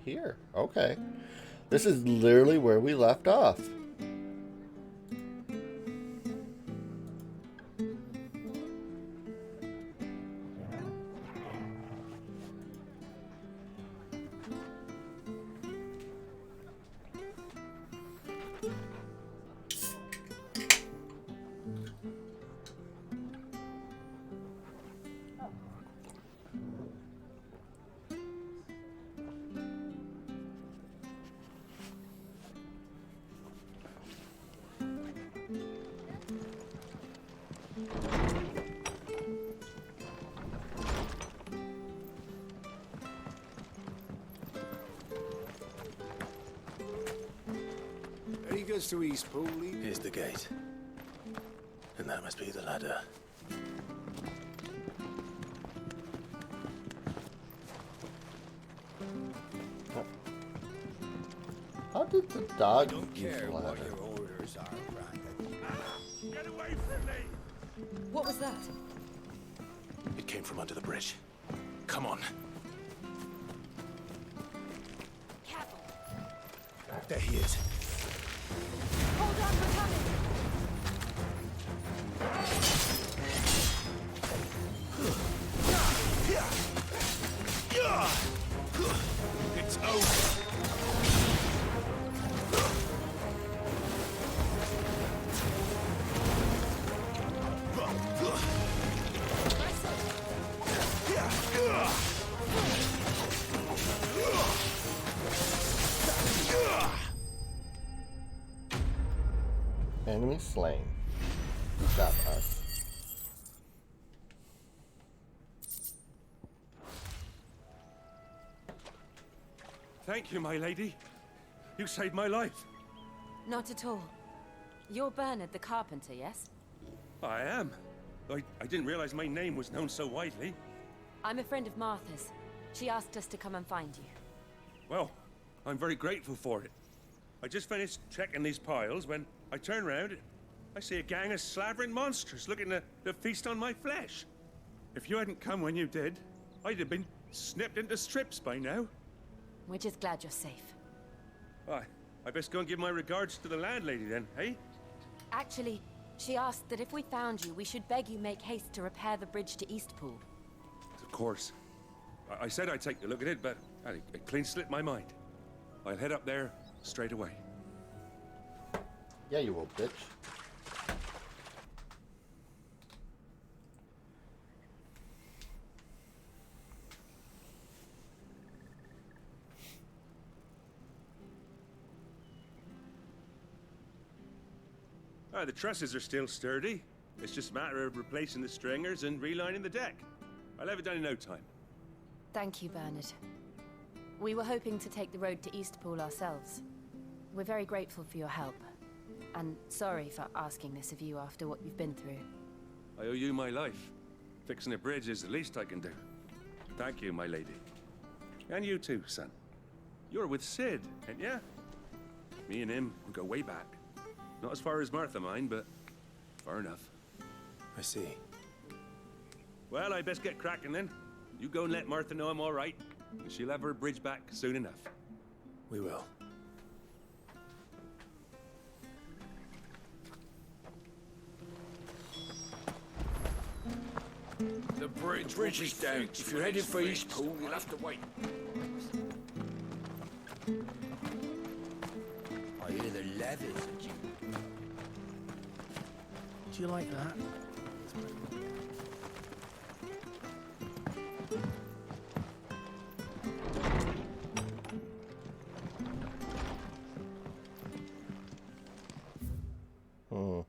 Here. Okay. This is literally where we left off. He goes to East Pool. Here's the gate. And that must be the ladder. How did the dog Don't use care the what ladder? your orders are, Brandon. Get away from me! What was that? It came from under the bridge. Come on. Careful. There he is. Hold on, we're coming. It's over. Enemy slain. Good job, us. Thank you, my lady. You saved my life. Not at all. You're Bernard the carpenter, yes? I am. I didn't realize my name was known so widely. I'm a friend of Martha's. She asked us to come and find you. Well, I'm very grateful for it. I just finished checking these piles when I turn round. I see a gang of slavering monsters looking to feast on my flesh. If you hadn't come when you did, I'd have been snipped into strips by now. We're just glad you're safe. I best go and give my regards to the landlady then, eh? Actually, she asked that if we found you, we should beg you make haste to repair the bridge to Eastpool. Of course. I said I'd take a look at it, but it clean slipped my mind. I'll head up there straight away. Yeah, you will, bitch. The trusses are still sturdy. It's just a matter of replacing the stringers and relining the deck. I'll have it done in no time. Thank you, Bernard. We were hoping to take the road to Eastpool ourselves. We're very grateful for your help. And sorry for asking this of you after what you've been through. I owe you my life. Fixing a bridge is the least I can do. Thank you, my lady. And you too, son. You're with Sid, ain't ya? Me and him will go way back. Not as far as Martha, mind, but far enough. I see. Well, I best get cracking then. You go and let Martha know I'm all right, and she'll have her bridge back soon enough. We will. The bridge is down. If you're heading for East Pool, you'll have to wait. I hear the leathers. Do you like that? Hmm.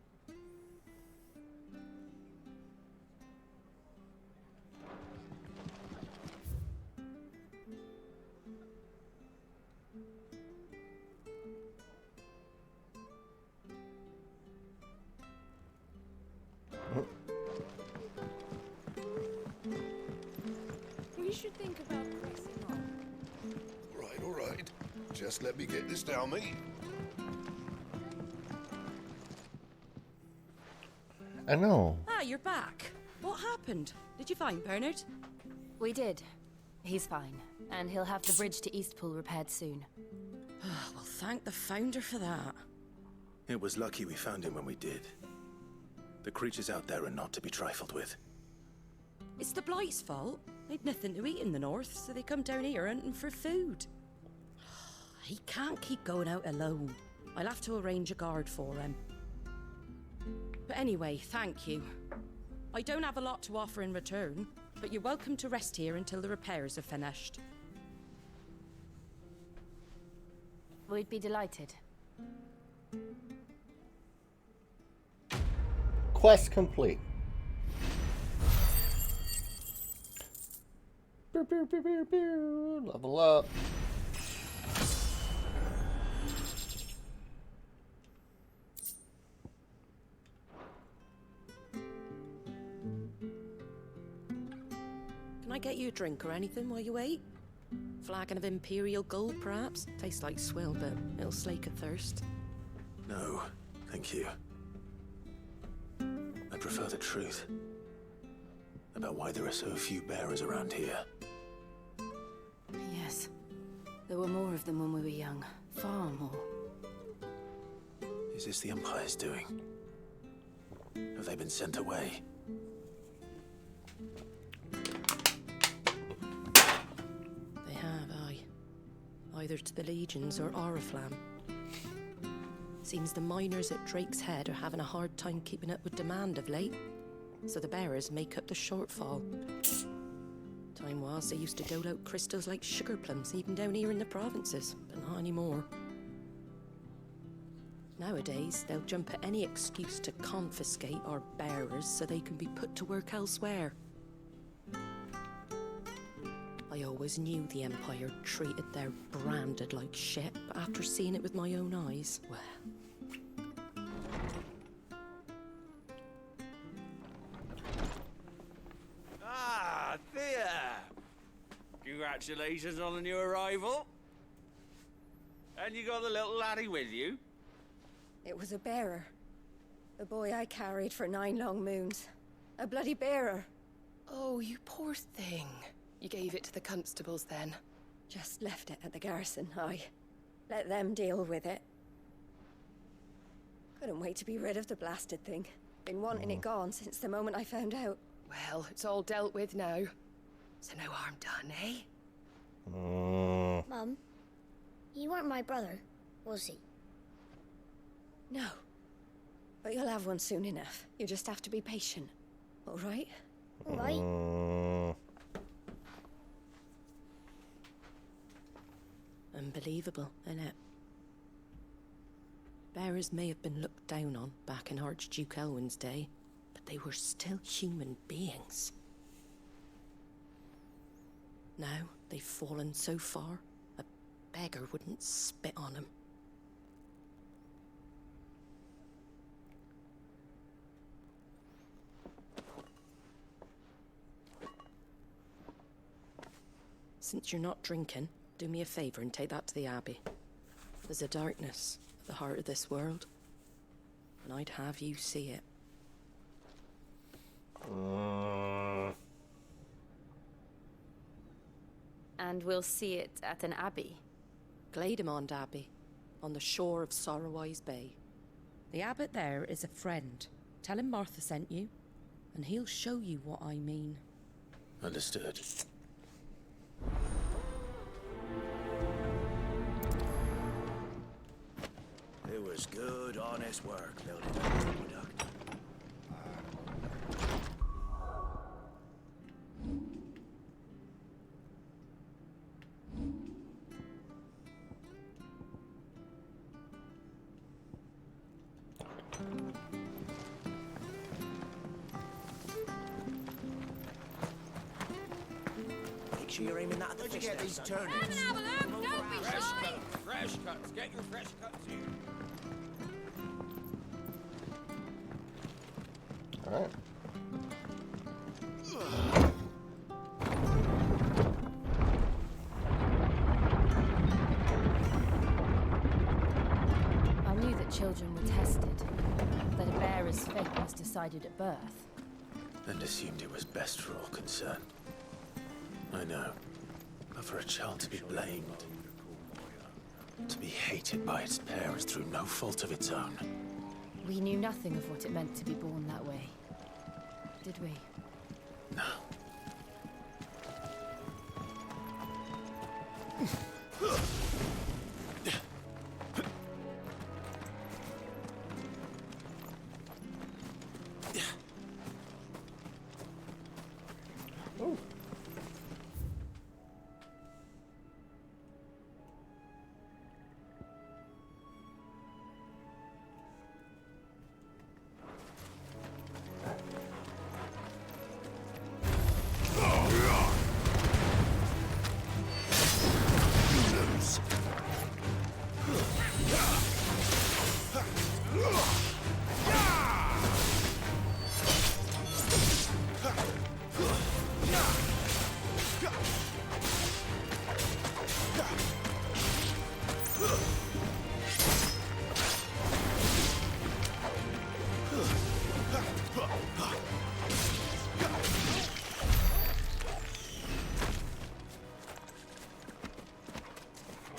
We should think about pressing on. All right. Just let me get this down, mate. I know. Ah, you're back. What happened? Did you find Bernard? We did. He's fine, and he'll have the bridge to Eastpool repaired soon. Well, thank the Founder for that. It was lucky we found him when we did. The creatures out there are not to be trifled with. It's the Blight's fault. They'd nothing to eat in the north, so they come down here hunting for food. He can't keep going out alone. I'll have to arrange a guard for him. But anyway, thank you. I don't have a lot to offer in return, but you're welcome to rest here until the repairs are finished. We'd be delighted. Quest complete. Pew, pew, pew, pew, pew. Level up. Can I get you a drink or anything while you wait? Flagon of Imperial Gold, perhaps? Tastes like swill, but it'll slake a thirst. No, thank you. I prefer the truth. About why there are so few bearers around here. Yes. There were more of them when we were young. Far more. Is this the Empire's doing? Have they been sent away? They have, aye. Either to the Legions or Oriflamme. Seems the miners at Drake's Head are having a hard time keeping up with demand of late, so the bearers make up the shortfall. Time was they used to dole out crystals like sugar plums even down here in the provinces, but not anymore. Nowadays, they'll jump at any excuse to confiscate our bearers so they can be put to work elsewhere. I always knew the Empire treated their branded like shit, but after seeing it with my own eyes, well... Ah, Thea! Congratulations on the new arrival. And you got the little laddie with you? It was a bearer. The boy I carried for 9 long moons. A bloody bearer. Oh, you poor thing. You gave it to the constables then? Just left it at the garrison, I let them deal with it. Couldn't wait to be rid of the blasted thing. Been wanting it gone since the moment I found out. Well, it's all dealt with now. So no harm done, eh? Mum, he weren't my brother, was he? No. But you'll have one soon enough. You just have to be patient. All right? All right. Unbelievable, innit? Bearers may have been looked down on back in Archduke Elwin's day, but they were still human beings. Now they've fallen so far, a beggar wouldn't spit on them. Since you're not drinking, do me a favor and take that to the Abbey. There's a darkness at the heart of this world, and I'd have you see it. And we'll see it at an abbey. Glademond Abbey, on the shore of Sorrowwise Bay. The abbot there is a friend. Tell him Martha sent you, and he'll show you what I mean. Understood. It was good, honest work building that aqueduct. Make sure you're aiming that at the Where'd you fish get there, these son. turnips? Have a look, don't be Fresh shy. cuts, fresh cuts. Get your fresh cuts here. All right. I knew that children were tested, that a bearer's fate was decided at birth. And assumed it was best for all concerned. I know. For a child to be blamed, to be hated by its parents through no fault of its own. We knew nothing of what it meant to be born that way, did we? No.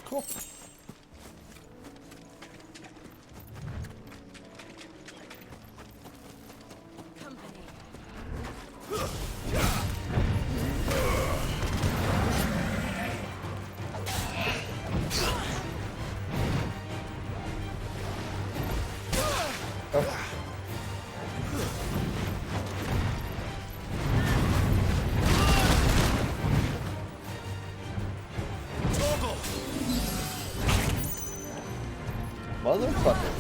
Cool. Motherfucker.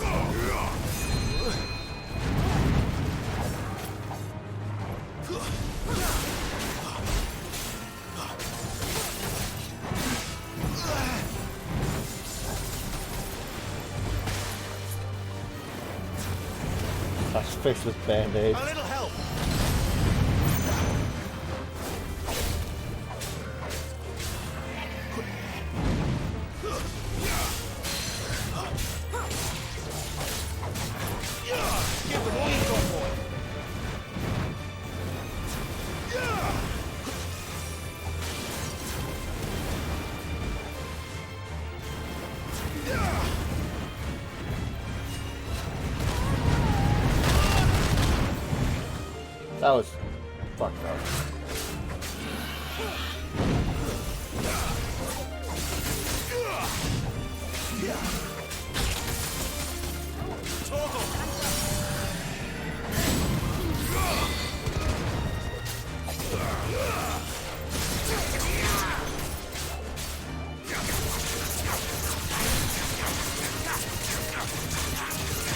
That's fixed with band-aids. A little help. That was fucked up.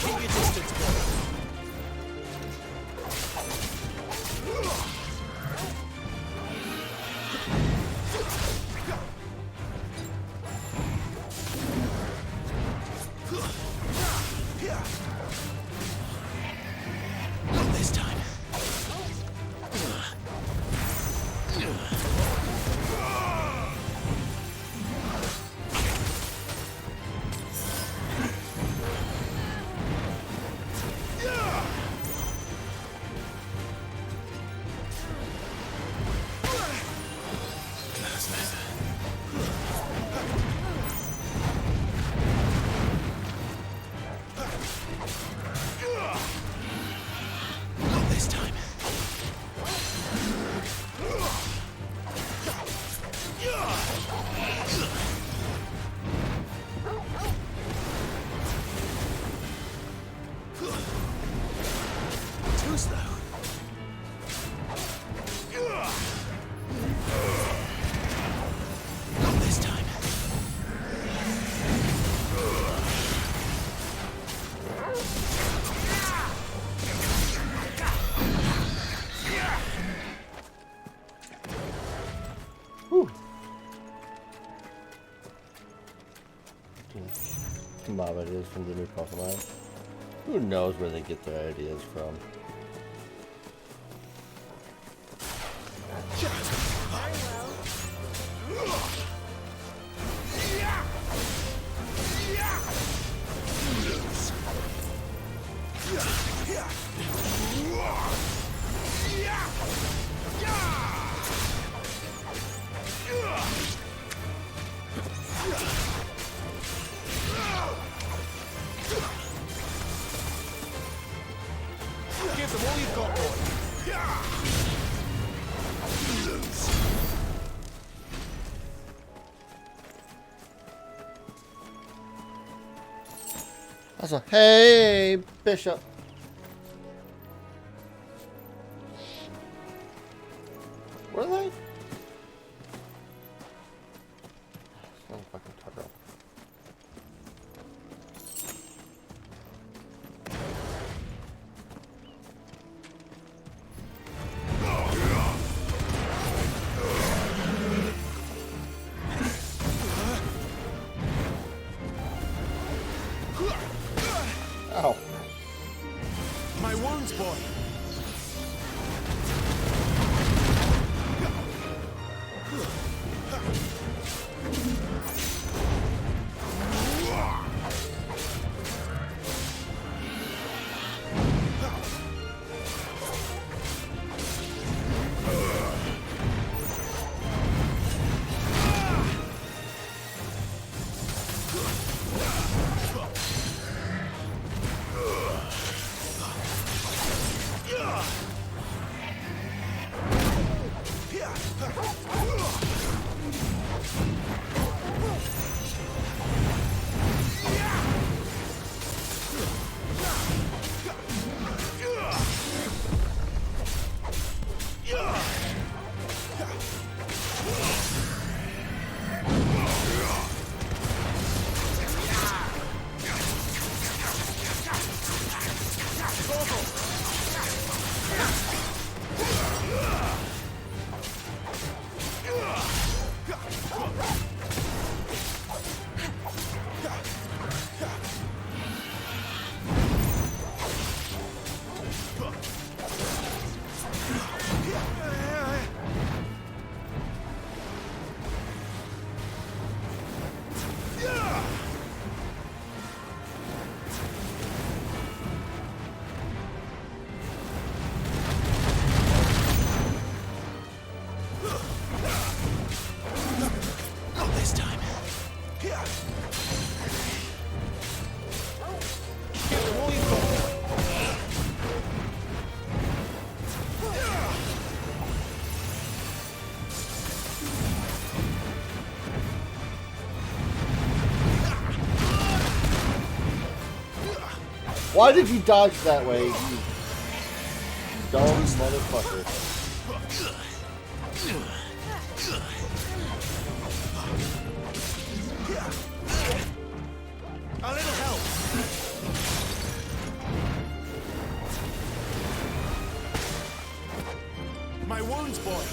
Keep your distance, boy. Not this time. Not this time. Too slow. Not this time. Whew. Mob ideas from the new Pokemon. Who knows where they get their ideas from? them all you've got, boy. That's a hey, Bishop. Where are they? Some fucking turtle. Ow. My wounds, boy. Why did you dodge that way, you dumb motherfucker? A little help. My wounds, boy.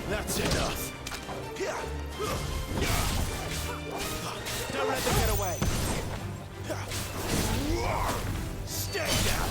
That's enough. Don't let them get away. Stay down.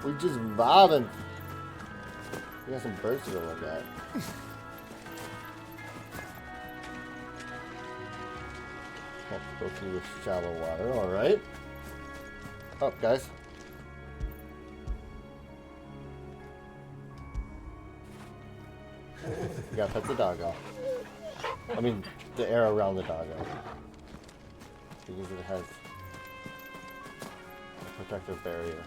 We just vibing. We got some birds to go look at. Have to go through this shallow water, alright. Up, guys. You gotta pet the doggo. I mean, the air around the doggo. Because it has a protective barrier.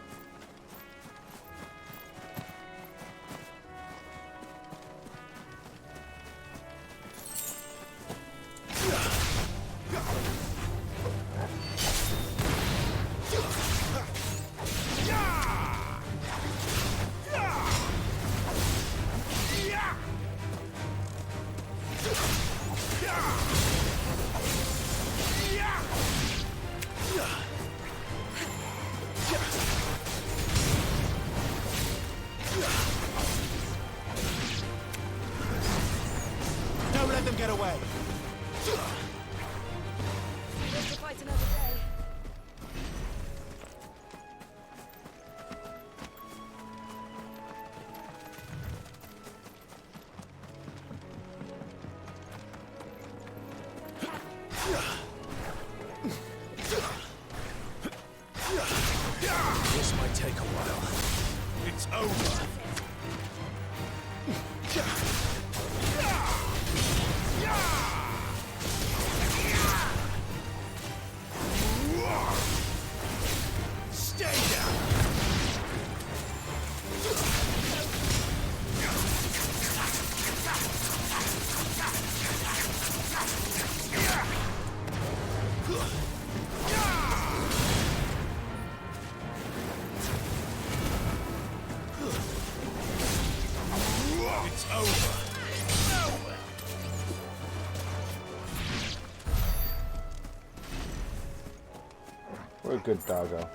Don't let them get away. Live to fight another day. This might take a while. It's over. Stay down. It's over. We're a good doggo.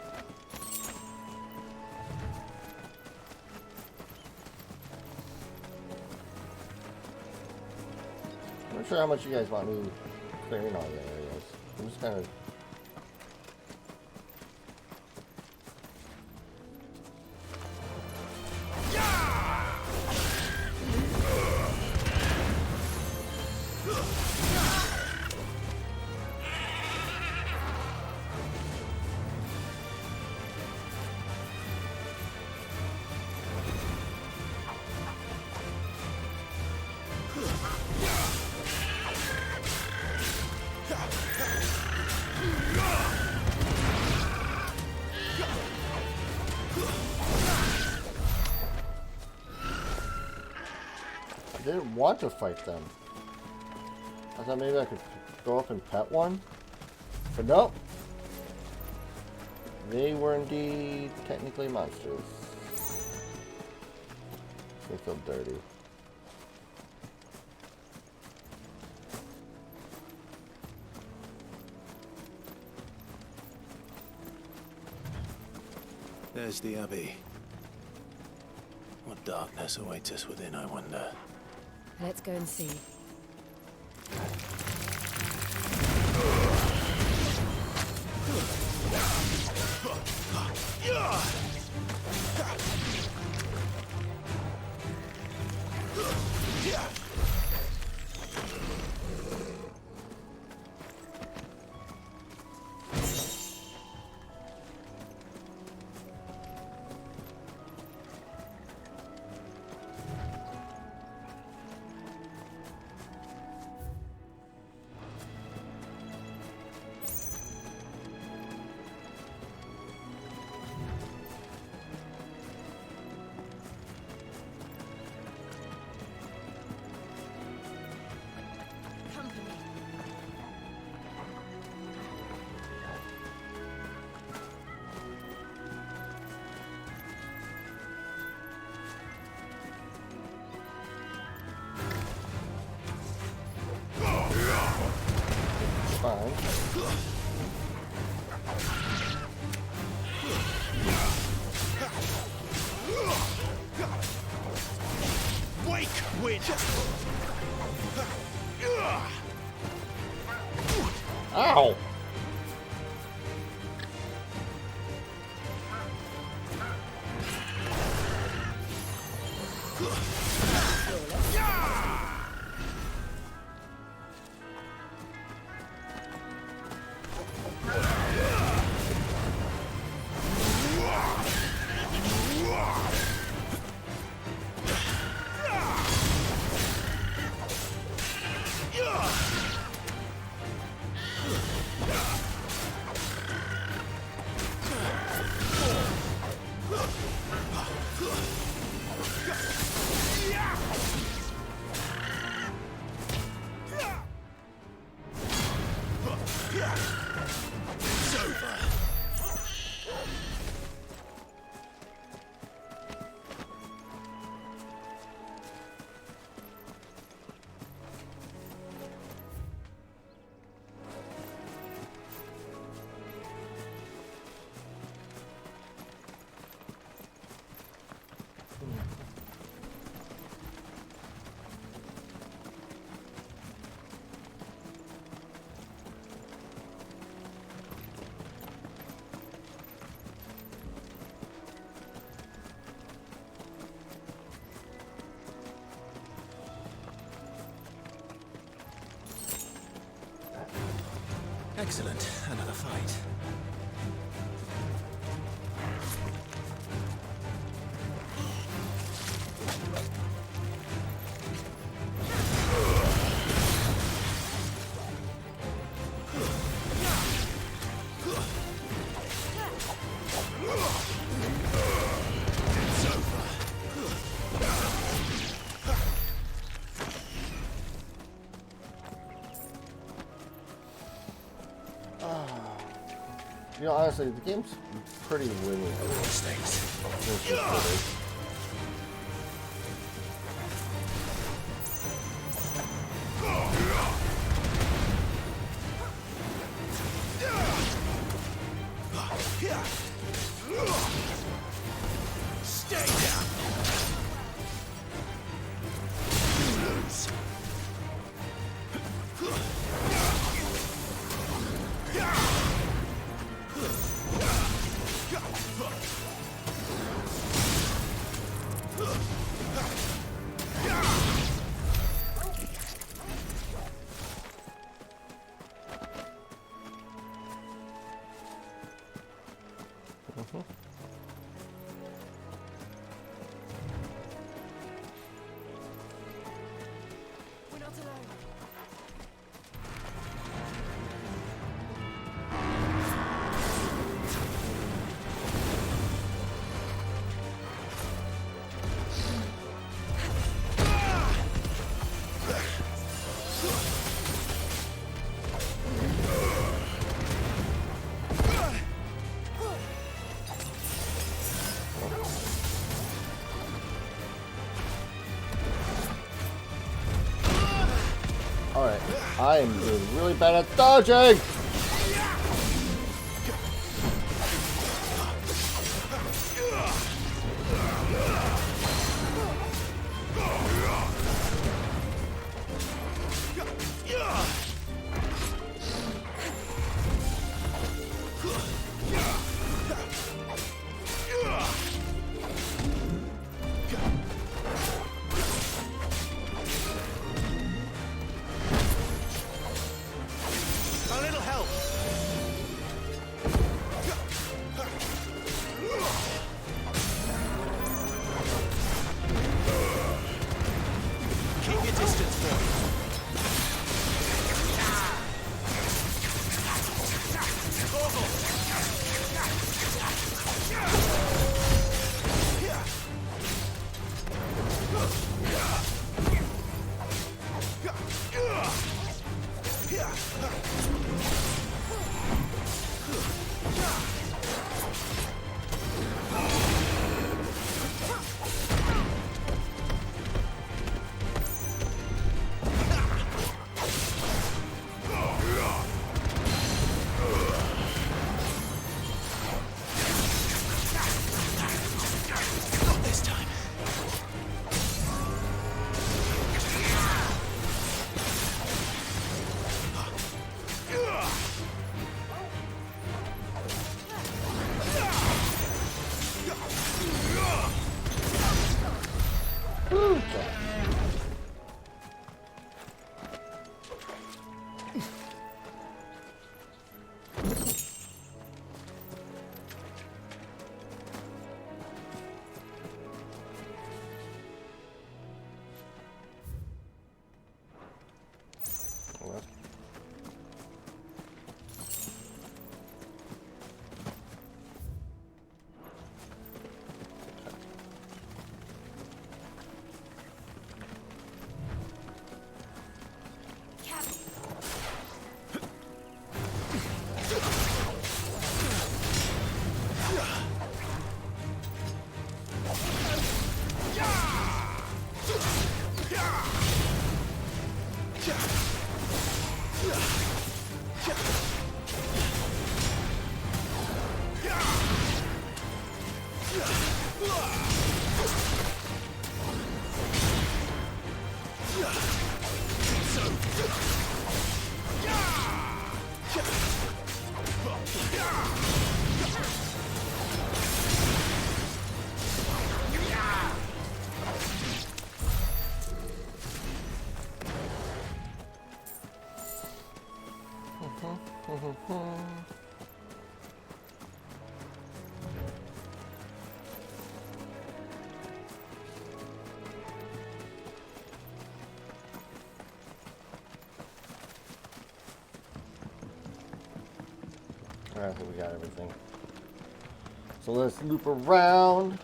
I'm not sure how much you guys want me clearing all the areas. I'm just kind of... I didn't want to fight them. I thought maybe I could go up and pet one. But nope. They were indeed technically monsters. They feel dirty. There's the Abbey. What darkness awaits us within, I wonder. Let's go and see. Fine. Wake, wind! Ow! It's over. Excellent. Another fight. You know, honestly, the game's pretty linear. Stay down. You lose. We're not alone. Alright, I am doing really bad at dodging! A little help. Keep your distance, boy. Not this time. Alright, I think we got everything. So let's loop around.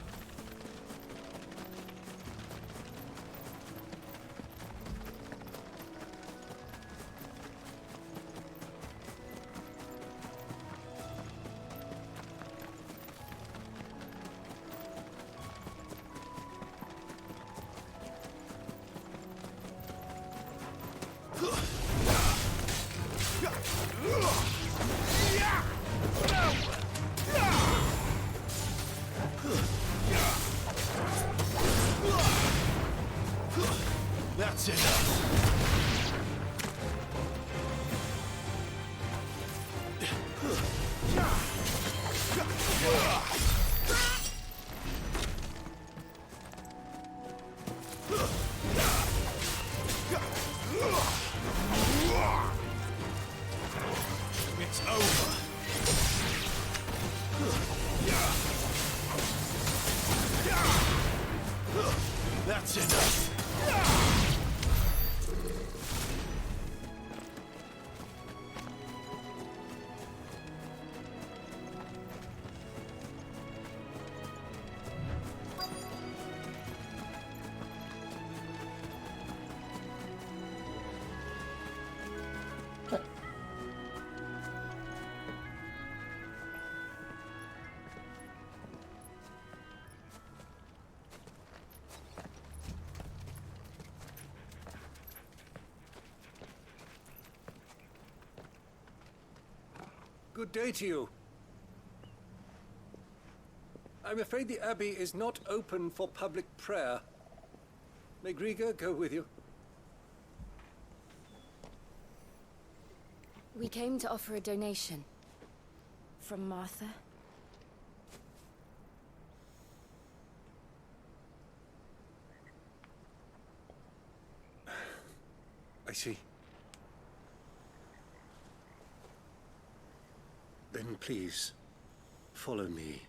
That's enough. It's over. That's enough. Good day to you. I'm afraid the Abbey is not open for public prayer. May Griga go with you? We came to offer a donation. From Martha. I see. Then please, follow me.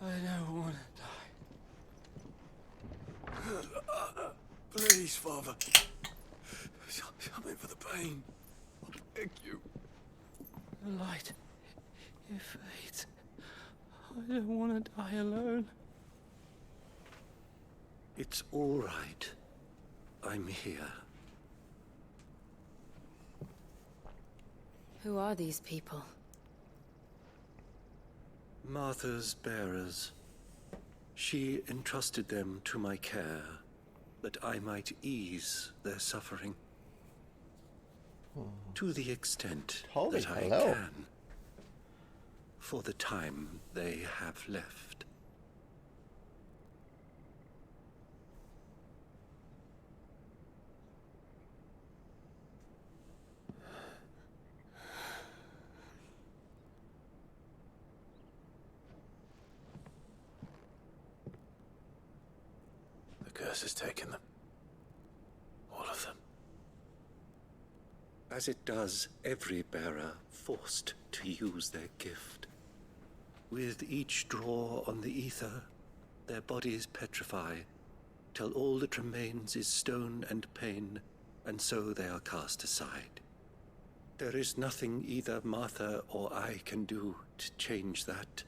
I don't want to die. Please, Father. Something for the pain. I beg you. The light. It fades. I don't want to die alone. It's all right. I'm here. Who are these people? Martha's bearers. She entrusted them to my care, that I might ease their suffering. To the extent that I can. For the time they have left. The curse has taken them. All of them. As it does every bearer forced to use their gift. With each draw on the ether, their bodies petrify, till all that remains is stone and pain, and so they are cast aside. There is nothing either Martha or I can do to change that,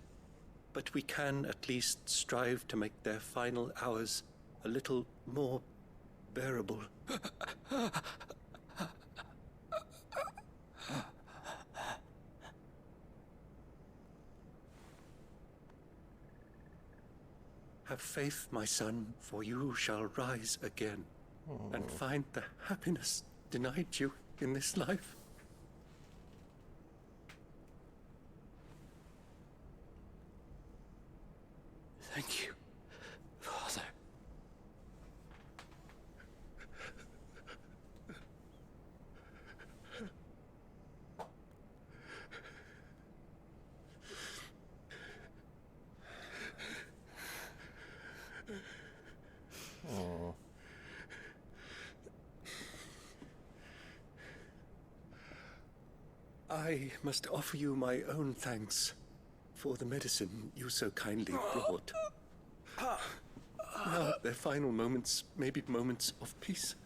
but we can at least strive to make their final hours a little more bearable. Have faith, my son, for you shall rise again and find the happiness denied you in this life. Thank you, Father. I must offer you my own thanks for the medicine you so kindly brought. Now, their final moments may be moments of peace.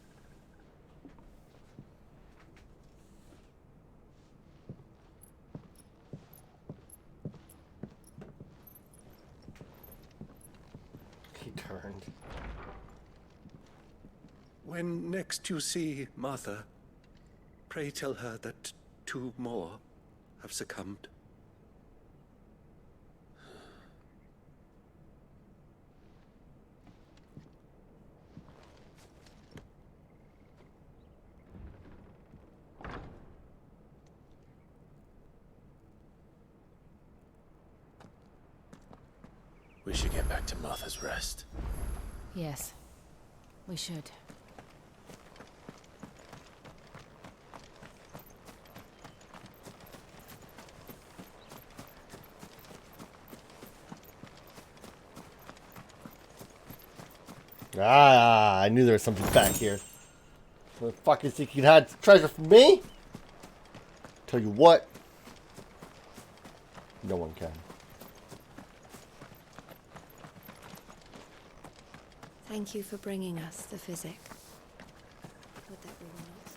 He turned. When next you see Martha, pray tell her that 2 more have succumbed. We should get back to Martha's Rest. Yes, we should. Ah, I knew there was something back here. What the fuck is think you had treasure for me? Tell you what, no one can. Thank you for bringing us the physic. Would that be one else?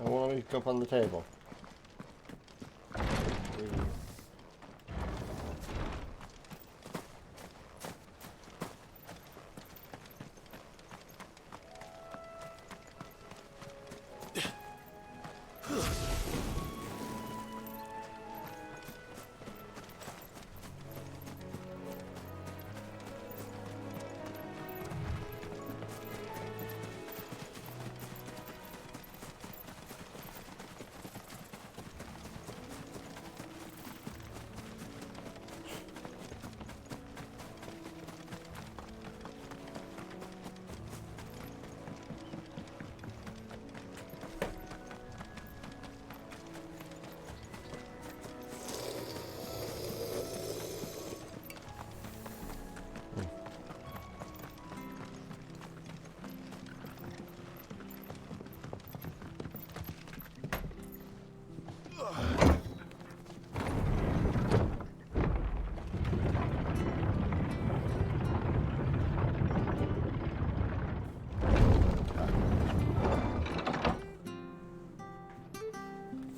I want to go up on the table.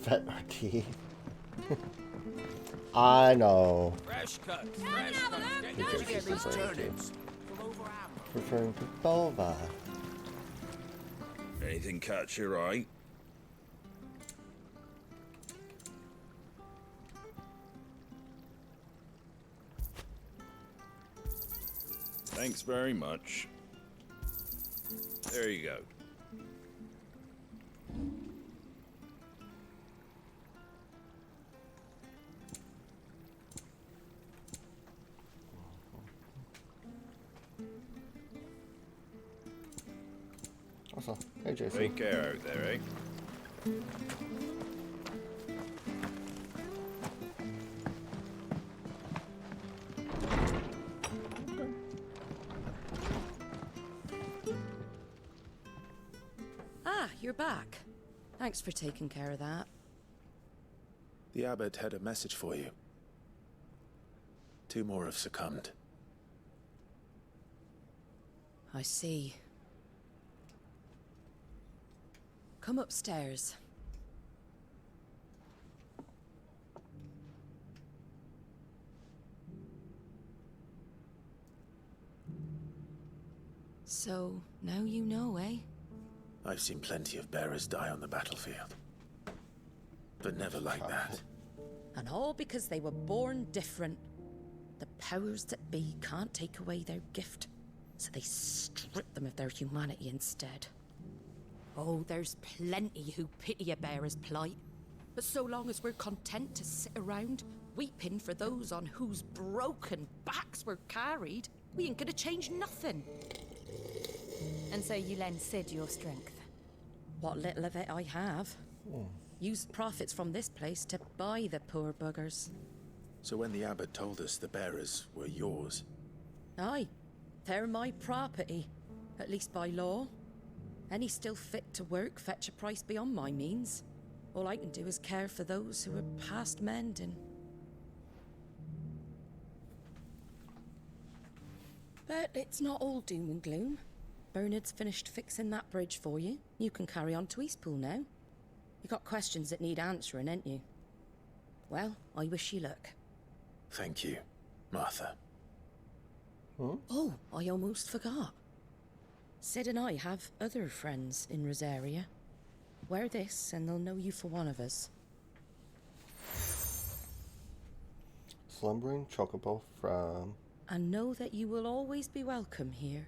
Vet martini. I know. Fresh cuts. Referring to Bova. Anything catch your eye? Thanks very much. There you go. Also, hey Jason. Take care out there, eh? Ah, you're back. Thanks for taking care of that. The abbot had a message for you. 2 more have succumbed. I see. Come upstairs. So, now you know, eh? I've seen plenty of bearers die on the battlefield. But never like that. And all because they were born different. The powers that be can't take away their gift, so they strip them of their humanity instead. Oh, there's plenty who pity a bearer's plight. But so long as we're content to sit around, weeping for those on whose broken backs we're carried, we ain't gonna change nothing. And so you lend Cid your strength? What little of it I have. Used profits from this place to buy the poor buggers. So when the abbot told us the bearers were yours... Aye, they're my property, at least by law. Any still fit to work fetch a price beyond my means. All I can do is care for those who are past mending. But it's not all doom and gloom. Bernard's finished fixing that bridge for you. You can carry on to Eastpool now. You got questions that need answering, ain't you? Well, I wish you luck. Thank you, Martha. Oh, I almost forgot. Cid and I have other friends in Rosaria. Wear this and they'll know you for one of us. Slumbering chocobo from... And know that you will always be welcome here.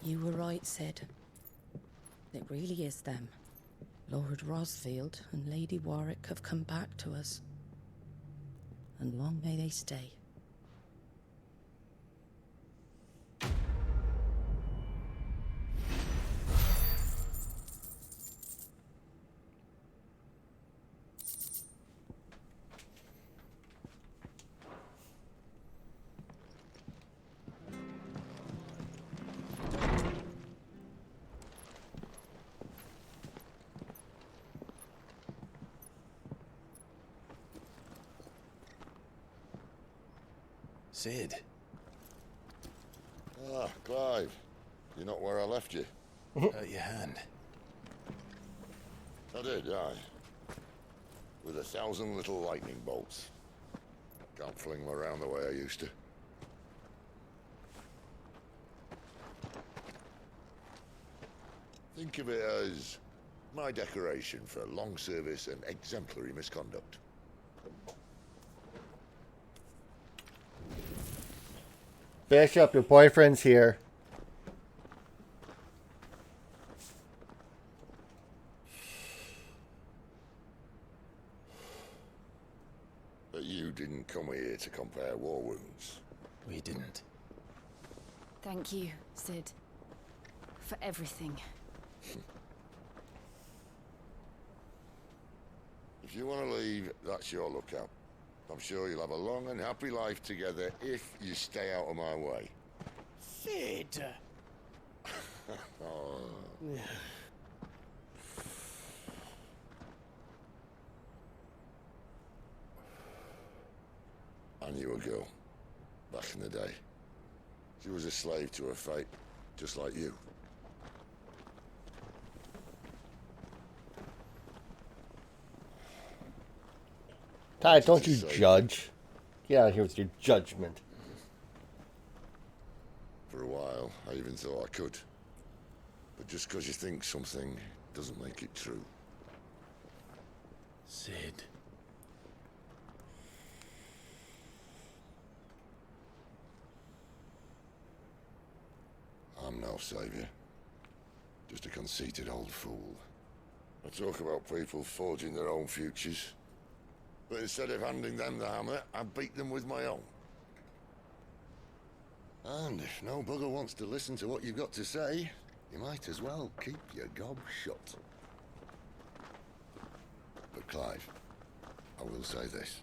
You were right, Cid. It really is them. Lord Rosfield and Lady Warwick have come back to us. And long may they stay. Cid. Ah, Clive. You're not where I left you. Hurt your hand. I did, aye. With 1,000 little lightning bolts. Can't fling them around the way I used to. Think of it as my decoration for long service and exemplary misconduct. Bishop, your boyfriend's here. But you didn't come here to compare war wounds. We didn't. Thank you, Cid. For everything. If you want to leave, that's your lookout. I'm sure you'll have a long and happy life together if you stay out of my way. Cid! Oh. I knew a girl, back in the day. She was a slave to her fate, just like you. Ty, don't you judge. Get out of here with your judgment. For a while, I even thought I could. But just because you think something doesn't make it true. Cid. I'm no savior. Just a conceited old fool. I talk about people forging their own futures. But instead of handing them the hammer, I beat them with my own. And if no bugger wants to listen to what you've got to say, you might as well keep your gob shut. But Clive, I will say this.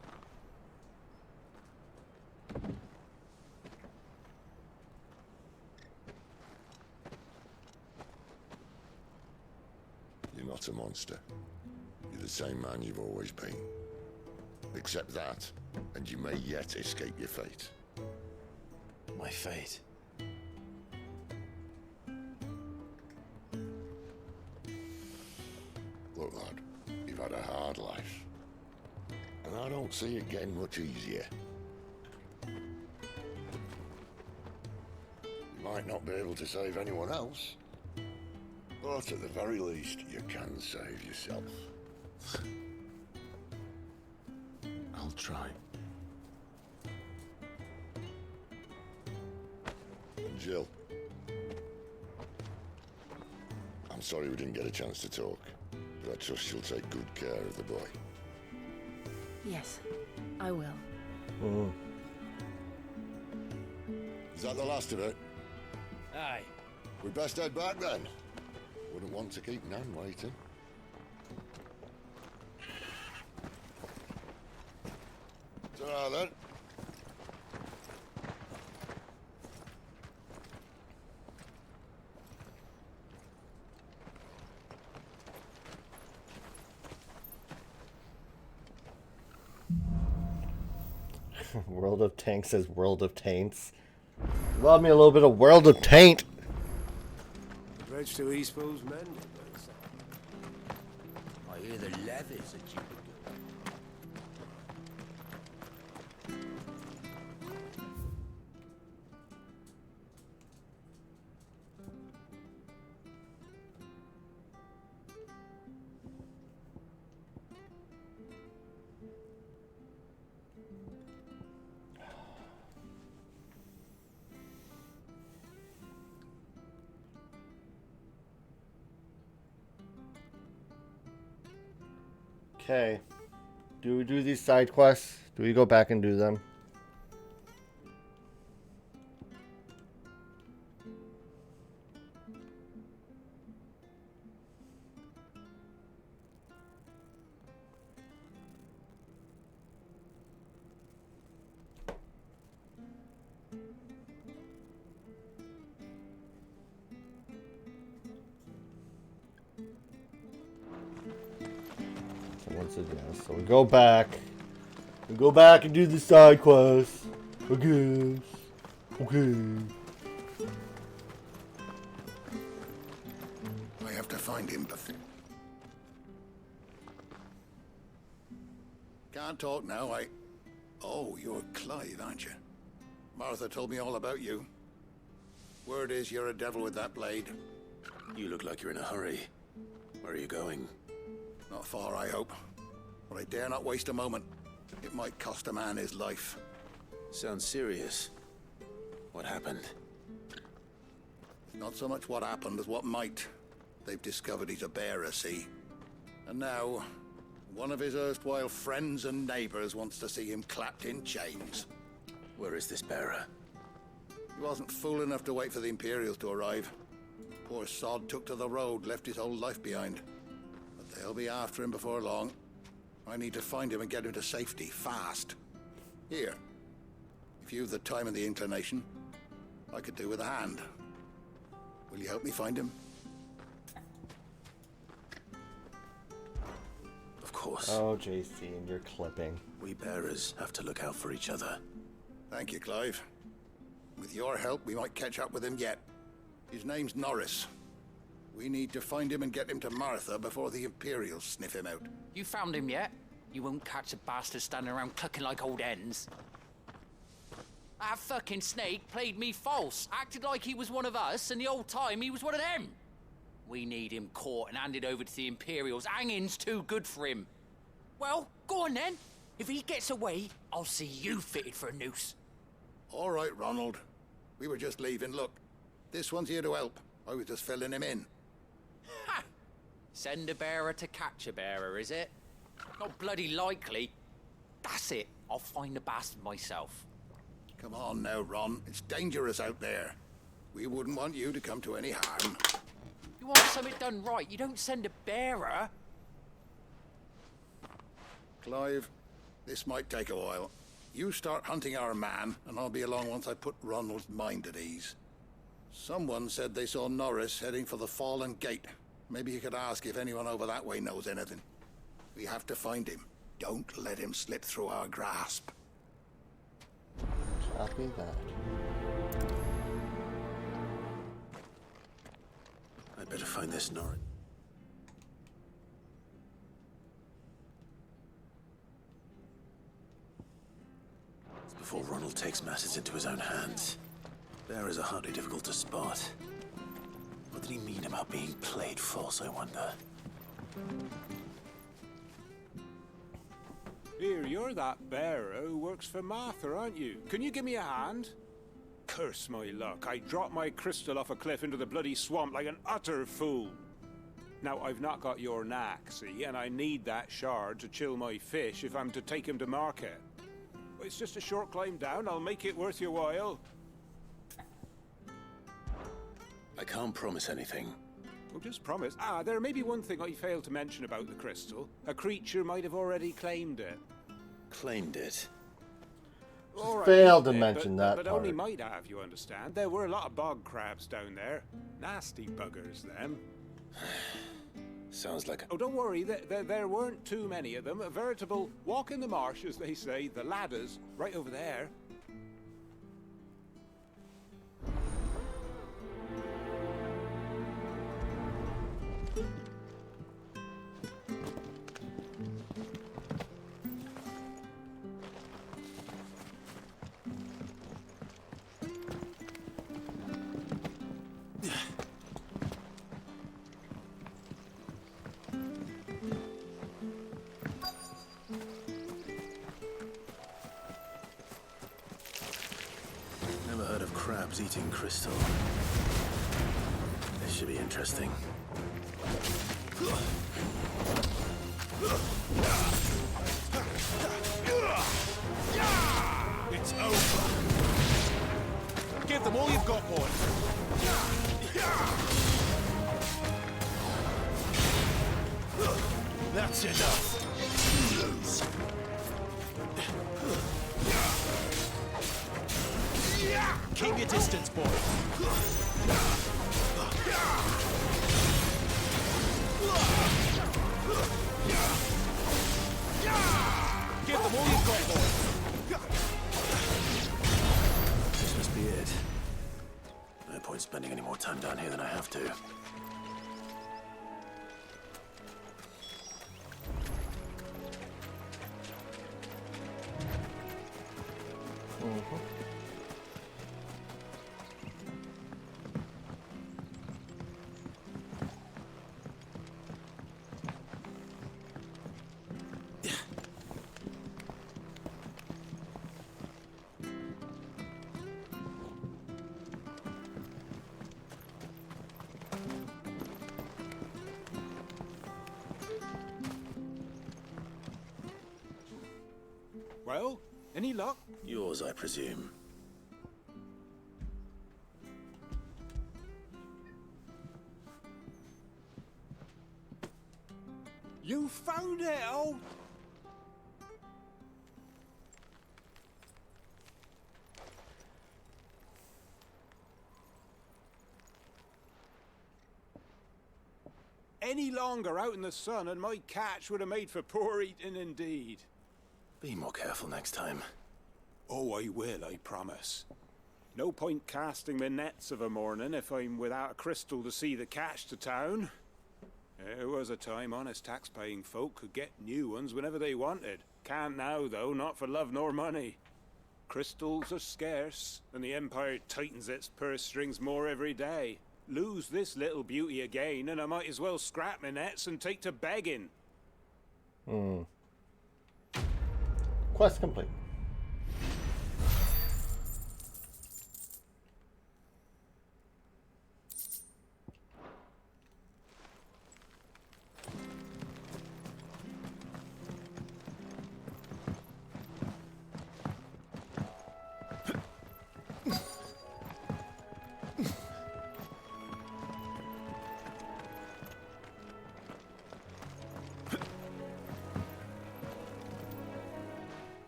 You're not a monster. You're the same man you've always been. Accept that, and you may yet escape your fate. My fate? Look, lad, you've had a hard hard life. And I don't see it getting much easier. You might not be able to save anyone else, but at the very least, you can save yourself. I'll try. And Jill, I'm sorry we didn't get a chance to talk, but I trust she'll take good care of the boy. Yes, I will. Mm-hmm. Is that the last of it? Aye. We best head back then. Wouldn't want to keep Nan waiting. Ta-ra then. World of Tanks says World of Taints. Love me a little bit of World of Taint. Bridge to Eastpool's mended, I hear the levies that you Okay. Do we do these side quests? Do we go back and do them? Someone said yes, so we go back. We go back and do the side quest. I guess. Okay. I have to find him before. Can't talk now, Oh, you're Clive, aren't you? Martha told me all about you. Word is you're a devil with that blade. You look like you're in a hurry. Where are you going? Not far, I hope. But I dare not waste a moment. It might cost a man his life. Sounds serious. What happened? Not so much what happened as what might. They've discovered he's a bearer, see? And now, one of his erstwhile friends and neighbors wants to see him clapped in chains. Where is this bearer? He wasn't fool enough to wait for the Imperials to arrive. Poor sod took to the road, left his whole life behind. But they'll be after him before long. I need to find him and get him to safety, fast. Here. If you've the time and the inclination, I could do with a hand. Will you help me find him? Of course. Oh, JC, and you're clipping. We bearers have to look out for each other. Thank you, Clive. With your help, we might catch up with him yet. His name's Norris. We need to find him and get him to Martha before the Imperials sniff him out. You found him yet? You won't catch a bastard standing around clucking like old hens. That fucking snake played me false, acted like he was one of us, and the whole time he was one of them. We need him caught and handed over to the Imperials. Hanging's too good for him. Well, go on then. If he gets away, I'll see you fitted for a noose. All right, Ronald. We were just leaving. Look, this one's here to help. I was just filling him in. Ha! Send a bearer to catch a bearer, is it? Not bloody likely. That's it. I'll find the bastard myself. Come on now, Ron. It's dangerous out there. We wouldn't want you to come to any harm. You want something done right, you don't send a bearer. Clive, this might take a while. You start hunting our man, and I'll be along once I put Ronald's mind at ease. Someone said they saw Norris heading for the Fallen Gate. Maybe you could ask if anyone over that way knows anything. We have to find him. Don't let him slip through our grasp. Copy that. I'd better find this Norris. before Ronald takes matters into his own hands. Bearers are hardly difficult to spot. What did he mean about being played false, I wonder? Here, you're that bearer who works for Martha, aren't you? Can you give me a hand? Curse my luck, I dropped my crystal off a cliff into the bloody swamp like an utter fool. Now, I've not got your knack, see, and I need that shard to chill my fish if I'm to take him to market. It's just a short climb down, I'll make it worth your while. I can't promise anything. Well, just promise. There may be one thing I failed to mention about the crystal. A creature might have already claimed it. Claimed it? All right, Failed to mention that but part. only might have, you understand. There were a lot of bog crabs down there. Nasty buggers, them. Sounds like Oh, don't worry, there weren't too many of them. A veritable walk in the marsh, as they say. The ladders, right over there. Never heard of crabs eating crystal. This should be interesting. It's over. Give them all you've got, boy. That's enough. You lose. Keep your distance, boy. Give them all you've got, boy. This must be it. No point spending any more time down here than I have to. Well, any luck? Yours, I presume. You found it, oh! Any longer out in the sun and my catch would have made for poor eating indeed. Be more careful next time. Oh, I will, I promise. No point casting my nets of a morning if I'm without a crystal to see the catch to town. There was a time honest tax-paying folk could get new ones whenever they wanted. Can't now, though, not for love nor money. Crystals are scarce, and the Empire tightens its purse strings more every day. Lose this little beauty again, and I might as well scrap my nets and take to begging. Quest complete.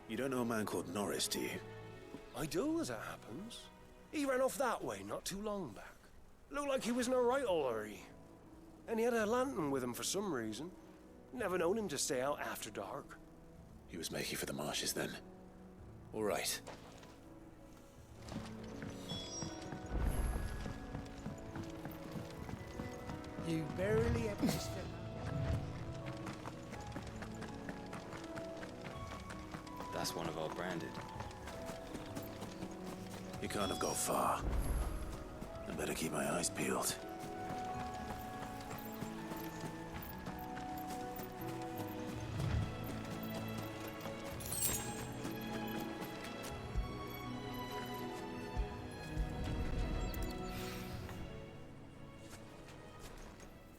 You don't know a man called Norris, do you? I do, as it happens. He ran off that way not too long back. Looked like he was in a right old hurry. And he had a lantern with him for some reason. Never known him to stay out after dark. He was making for the marshes then. All right. You barely ever step. That's one of our branded. You can't have got far. I better keep my eyes peeled.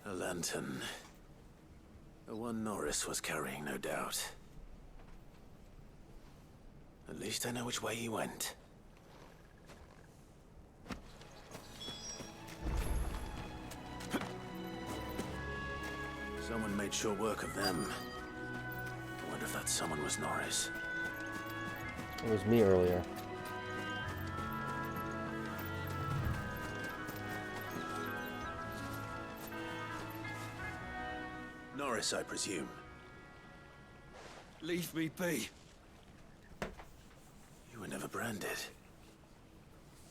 A lantern. The one Norris was carrying, no doubt. At least I know which way he went. Someone made short work of them. I wonder if that someone was Norris. It was me earlier. Norris, I presume. Leave me be. You were never branded.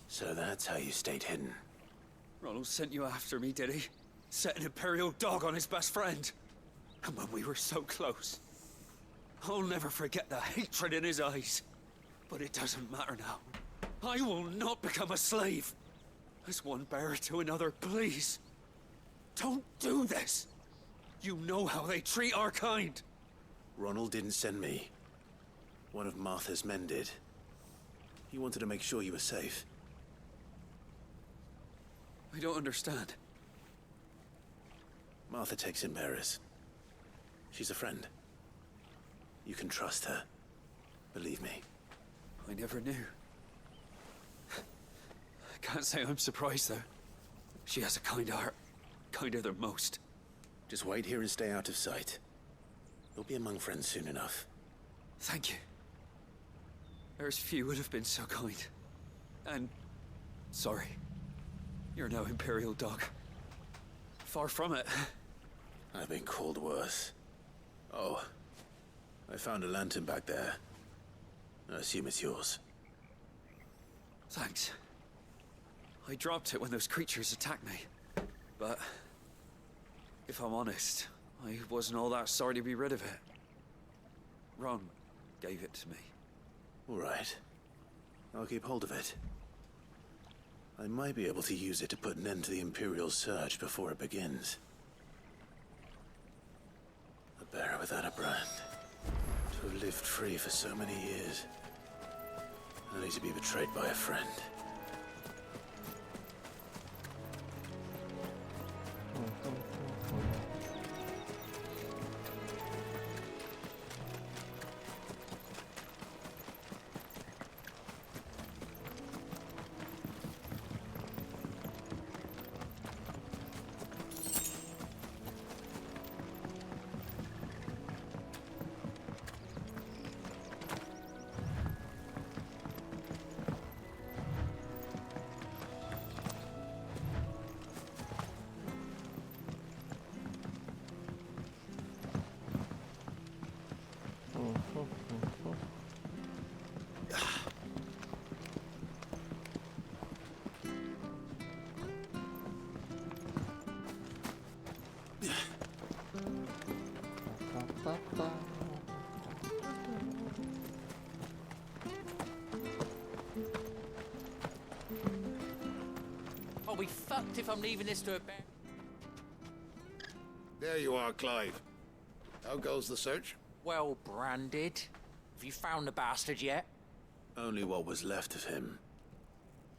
So that's how you stayed hidden. Ronald sent you after me, did he? Set an Imperial dog on his best friend. And when we were so close. I'll never forget the hatred in his eyes. But it doesn't matter now. I will not become a slave. As one bearer to another, please. Don't do this. You know how they treat our kind. Ronald didn't send me. One of Martha's men did. He wanted to make sure you were safe. I don't understand. Martha takes in bearers. She's a friend. You can trust her. Believe me. I never knew. I can't say I'm surprised, though. She has a kind heart. Kinder than most. Just wait here and stay out of sight. You'll be among friends soon enough. Thank you. There's few would have been so kind. And... sorry. You're no Imperial dog. Far from it. I've been called worse. Oh. I found a lantern back there. I assume it's yours. Thanks. I dropped it when those creatures attacked me. But... if I'm honest, I wasn't all that sorry to be rid of it. Ron gave it to me. All right. I'll keep hold of it. I might be able to use it to put an end to the Imperial surge before it begins. A bearer without a brand. To have lived free for so many years. Only to be betrayed by a friend. I'll be fucked if I'm leaving this to a bear. There you are, Clive. How goes the search? Well branded. Have you found the bastard yet? Only what was left of him.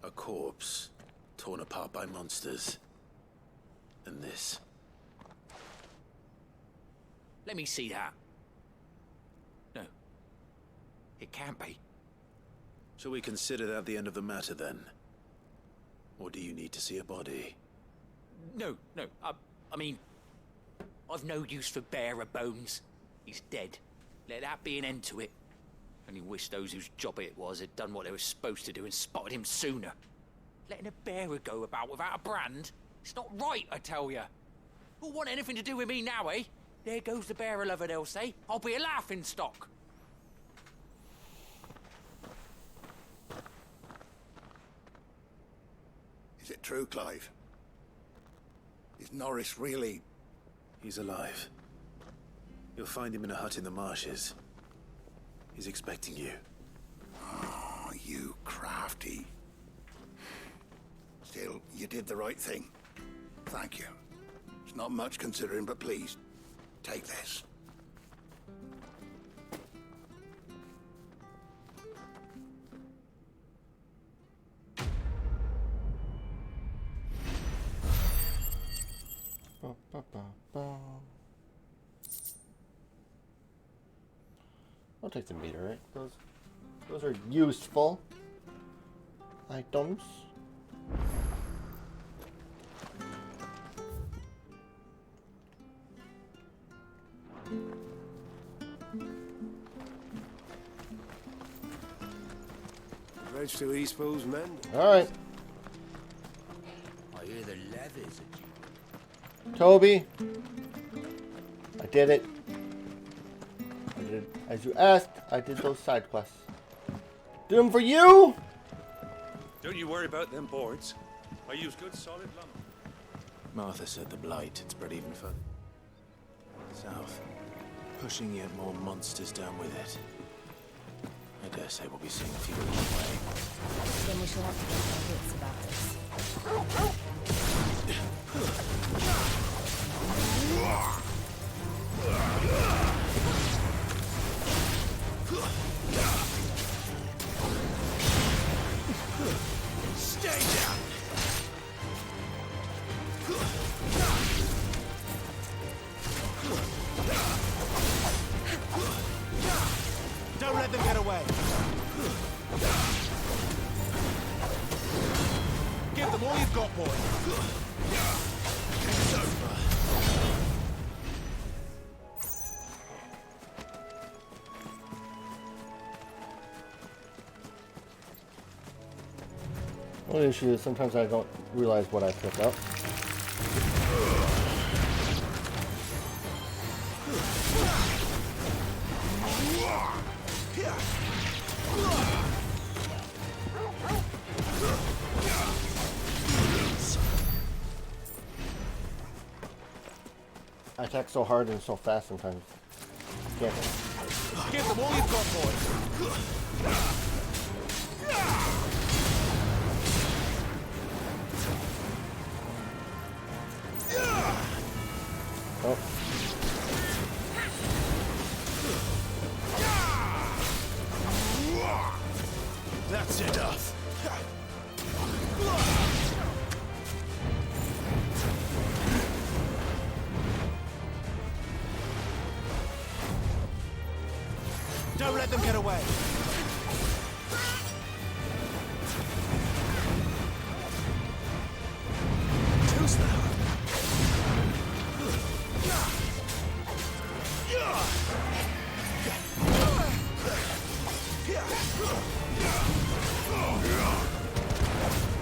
A corpse, torn apart by monsters. And this. Let me see that. No. It can't be. Shall we consider that the end of the matter, then? Or do you need to see a body? No. I mean, I've no use for bearer bones. He's dead. Let that be an end to it. Only wish those whose job it was had done what they were supposed to do and spotted him sooner. Letting a bearer go about without a brand? It's not right, I tell ya. Who'll want anything to do with me now, eh? There goes the bearer lover, they'll say. I'll be a laughing stock. Is it true, Clive? Is Norris really... He's alive. You'll find him in a hut in the marshes. He's expecting you. Oh, you crafty. Still, you did the right thing. Thank you. It's not much considering, but please, take this. Ba, ba, ba, ba. I'll take the meteorite. Those are useful items. Bridge to East Pool's men. All right, I hear the levies are due. Toby. I did it. I did as you asked. I did those side quests. Did them for you. Don't you worry about them boards. I use good solid lumber. Martha said the Blight had spread even further south, pushing yet more monsters down with it. I dare say we'll be seeing a few along the way. Then we shall have to get our wits about this. Stay down! Don't let them get away! Give them all you've got, boy! It's over! One issue is sometimes I don't realize what I pick up. I attack so hard and so fast sometimes. Can't. Give them all you've got, boy! Oh. That's enough! Don't let them get away! Too slow!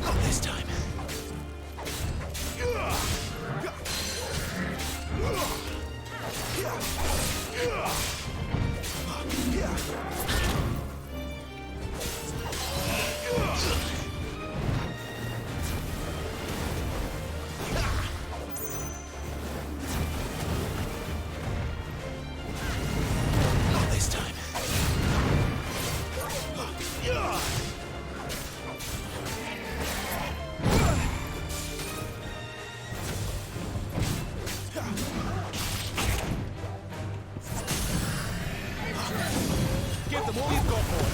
Not this time. Not this time. Give them all you've got, boy.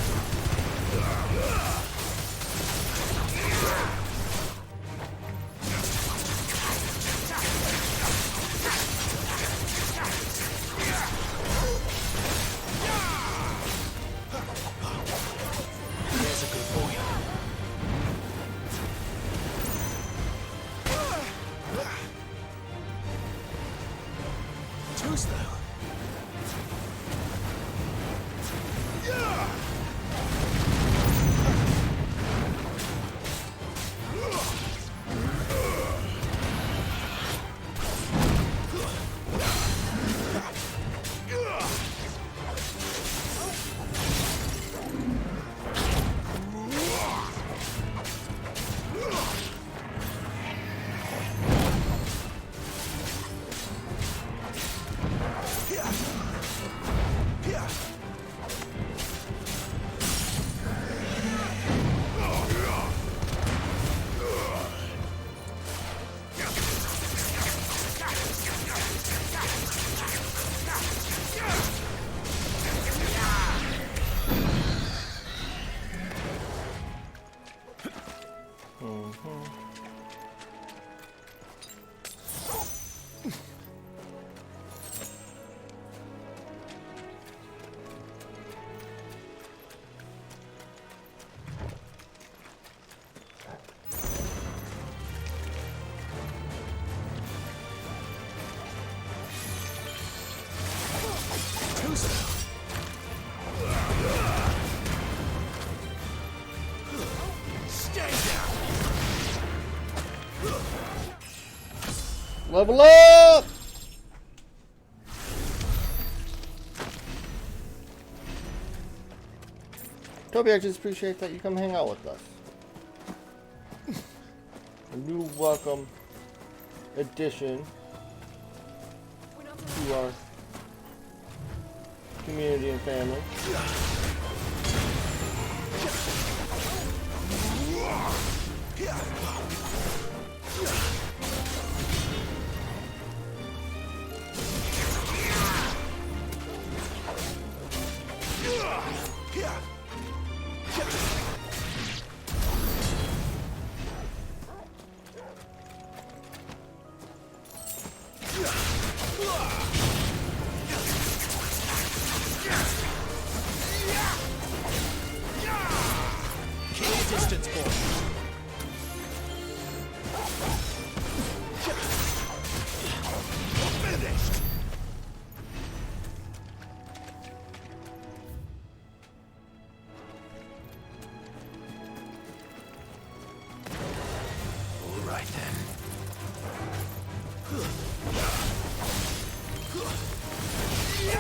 There's a good boy. Too slow. Level up! Toby, I just appreciate that you come hang out with us. A new welcome addition to our community and family. Distance ball. Finished. All right then.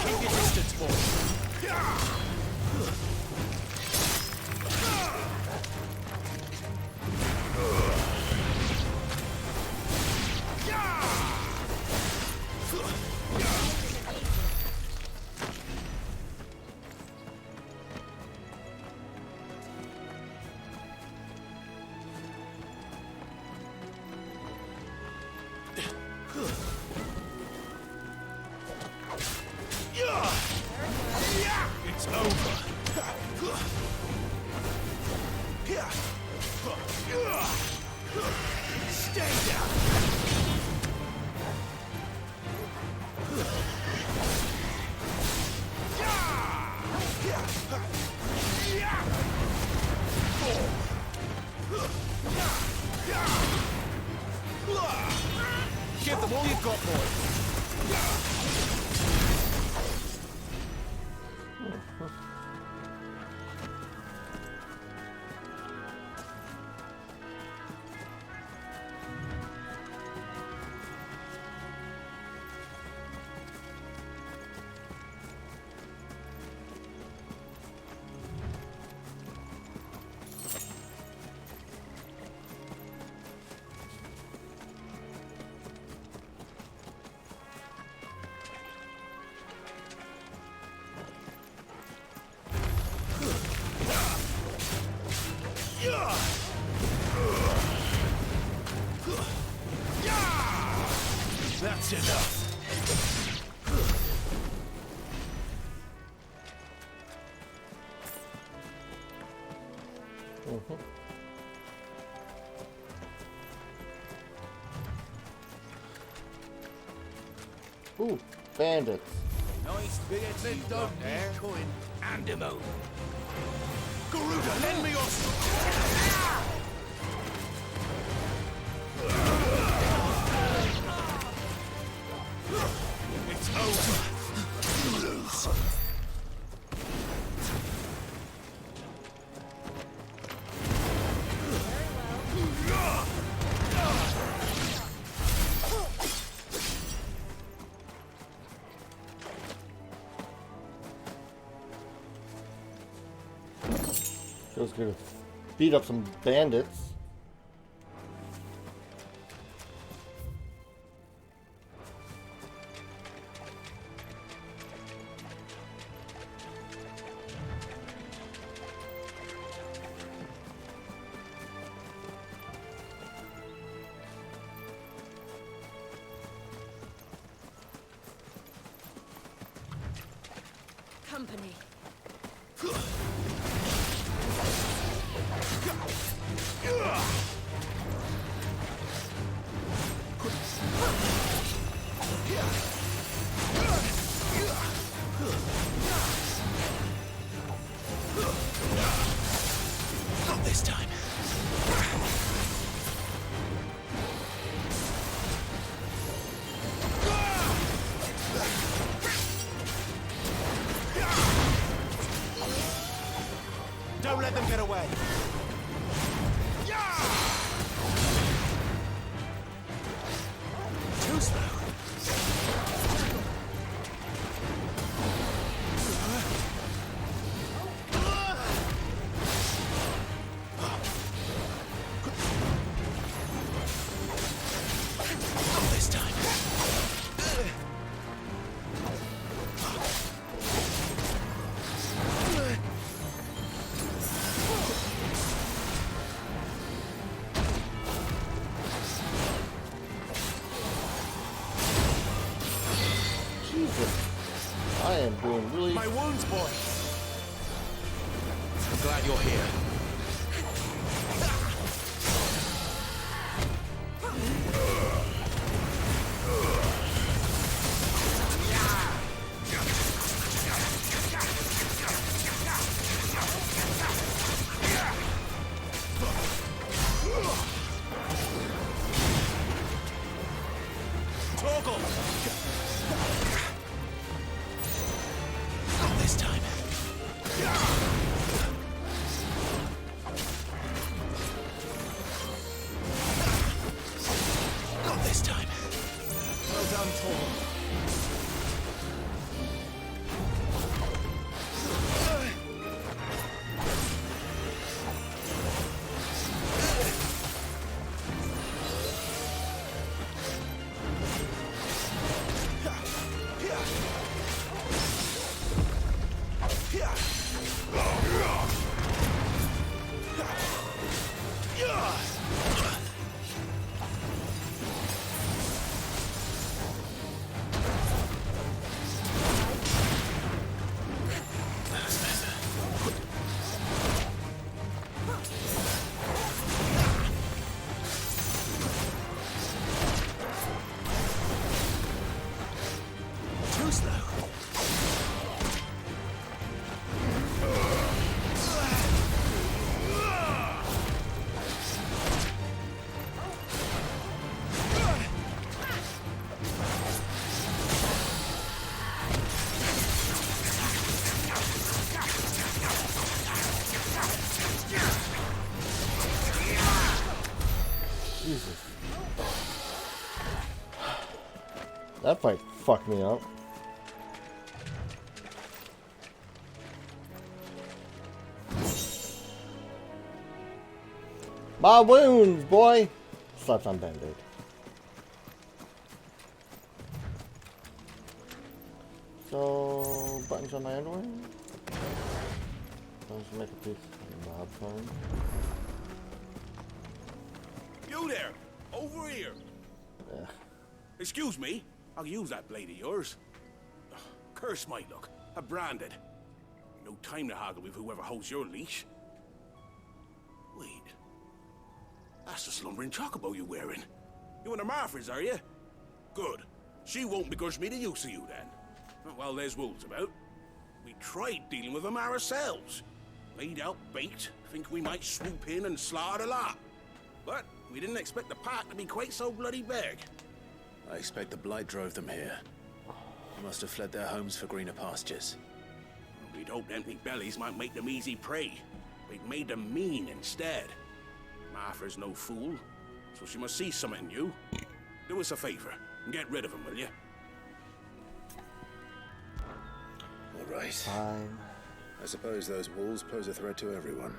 Keep your distance, boy. It's over. Stay down. Give them all you've got, boy. That's enough. Ooh, bandits. Nice big head dog there. Coin. Hand him over. Garuda, lend me your sword. It's over. You lose. Feels good to beat up some bandits. Company. Not this time. Don't let them get away. Too boy. I'm glad you're here. Torgal! Not this time. Not this time. Well done, Torgal. Too slow. Jesus. That fight fucked me up. My wounds, boy! Slaps on Band-Aid. So, buttons on my underwear? Let's make a piece of mob fun. You there! Over here! Yeah. Excuse me, I'll use that blade of yours. Ugh, curse my luck. I'm branded. No time to haggle with whoever holds your leash. Wait. That's the slumbering chocobo you're wearing. You one of Martha's, are you? Good. She won't begrudge me the use of you then. Well, there's wolves about. We tried dealing with them ourselves. Laid out bait, think we might swoop in and slaughter the lot. But we didn't expect the pack to be quite so bloody big. I expect the blight drove them here. They must have fled their homes for greener pastures. We'd hoped empty bellies might make them easy prey. We'd made them mean instead. Martha's no fool, so she must see something in you. Do us a favor and get rid of them, will you? All right. Fine. I suppose those wolves pose a threat to everyone.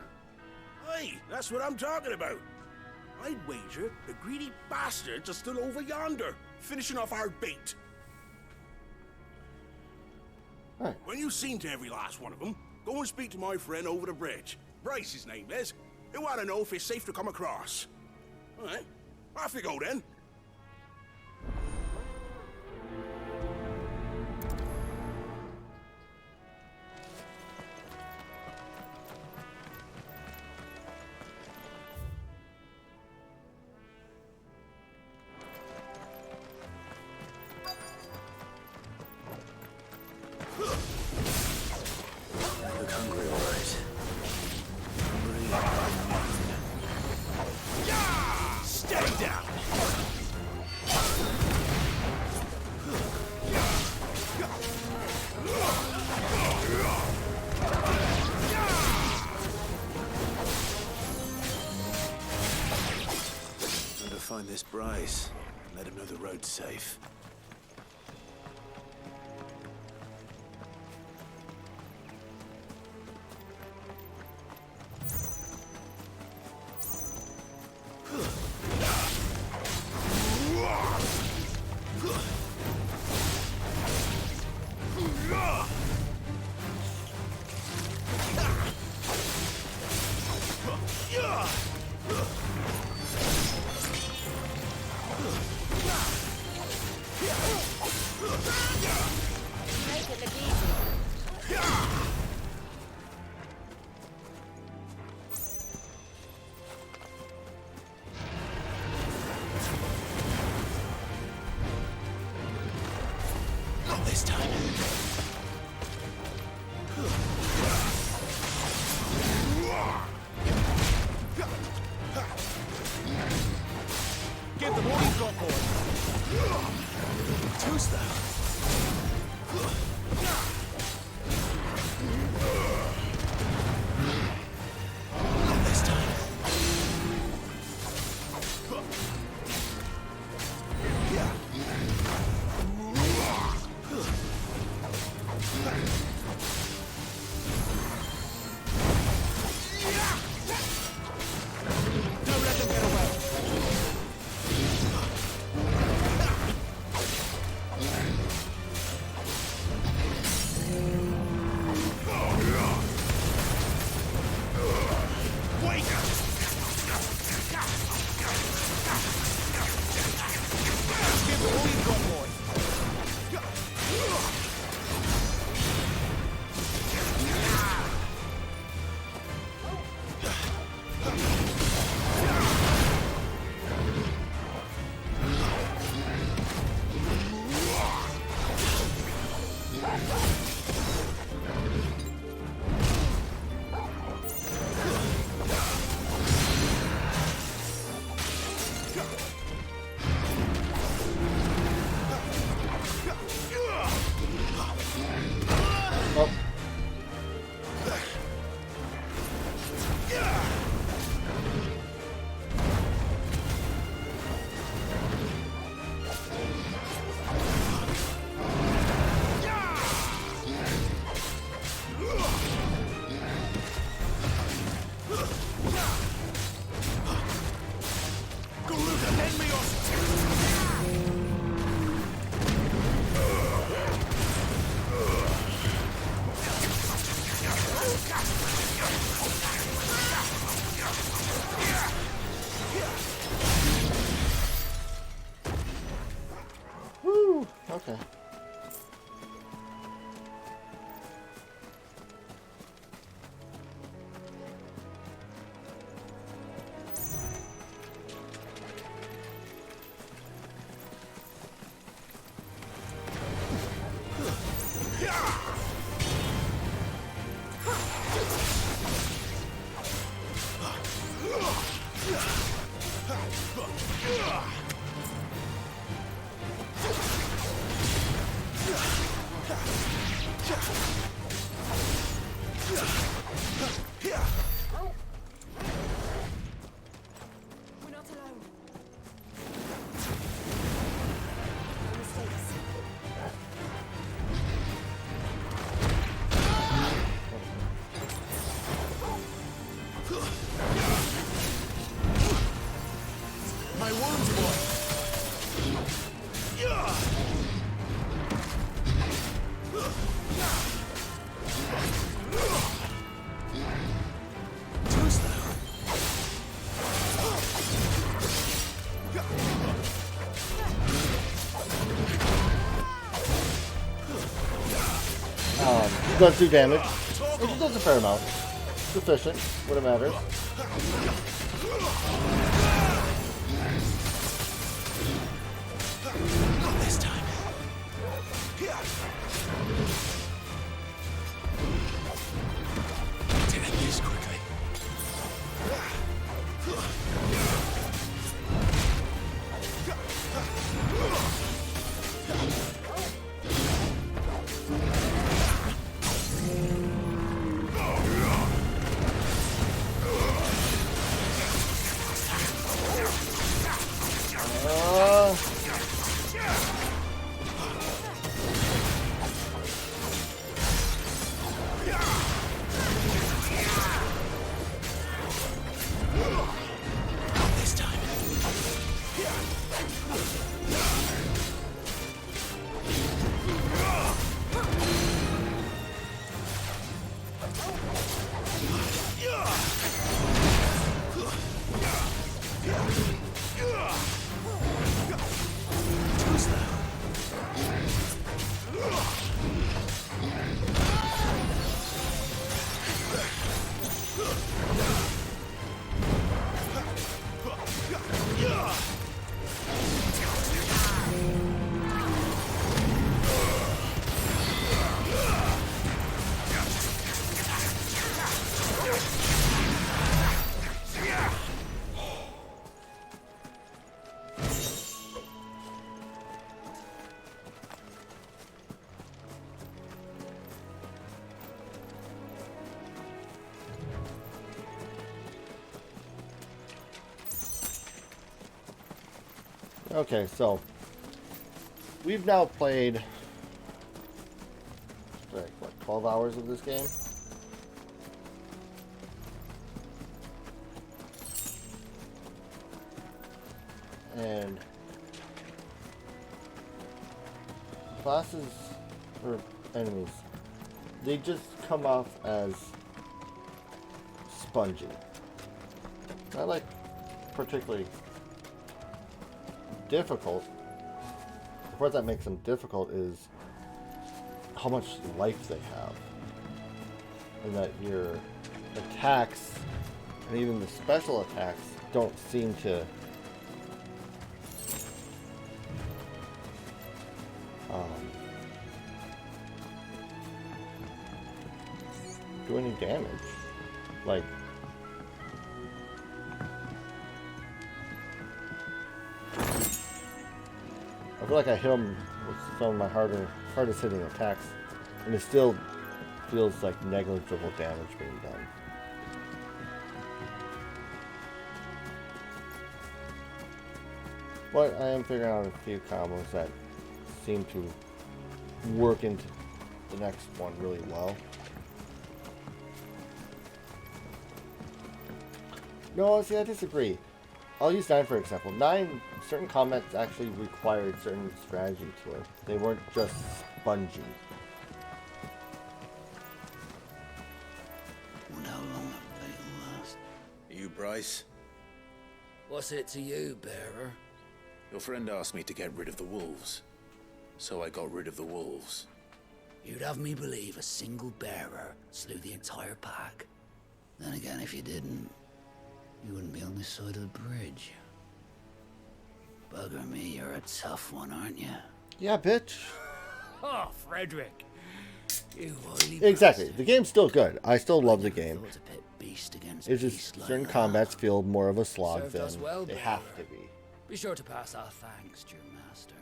Hey, that's what I'm talking about. I'd wager the greedy bastards are still over yonder, finishing off our bait. Right. When you've seen to every last one of them, go and speak to my friend over the bridge. Bryce, his name is. He'll want to know if it's safe to come across. All right, off you go then. Look hungry, all right. Stay down! Time to find this Bryce and let him know the road's safe. My wounds, boy. It does do damage. It does a fair amount. Sufficient, what it matters. Not this time. Did it this quickly? Okay, so we've now played like what, 12 hours of this game. And classes or enemies, they just come off as spongy. Not like particularly difficult. The part that makes them difficult is how much life they have, and that your attacks and even the special attacks don't seem to do any damage. Like, I feel like I hit him with some of my hardest hitting attacks, and it still feels like negligible damage being done. But I am figuring out a few combos that seem to work into the next one really well. No, see, I disagree. I'll use 9 for example. 9, certain combats actually required certain strategy to it. They weren't just spongy. Wonder how long that fight will last. You, Bryce? What's it to you, bearer? Your friend asked me to get rid of the wolves, so I got rid of the wolves. You'd have me believe a single bearer slew the entire pack. Then again, if you didn't, you wouldn't be on this side of the bridge. Bugger me, you're a tough one, aren't you? Yeah, bitch. Oh, Frederick. You oily Exactly. bastard. The game's still good. I still love the game. Thought to pit beast against It's beast just like certain that. combats feel more of a slog Served than us well, they bearer. have to be. Be sure to pass our thanks to your master.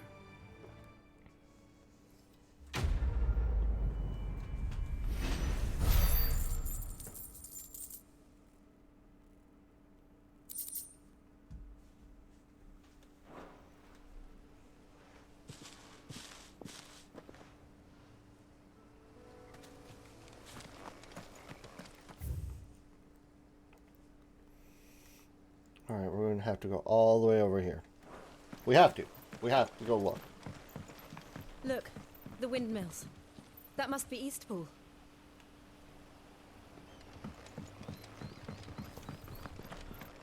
have to go all the way over here. We have to. We have to go look. Look, the windmills. That must be Eastpool.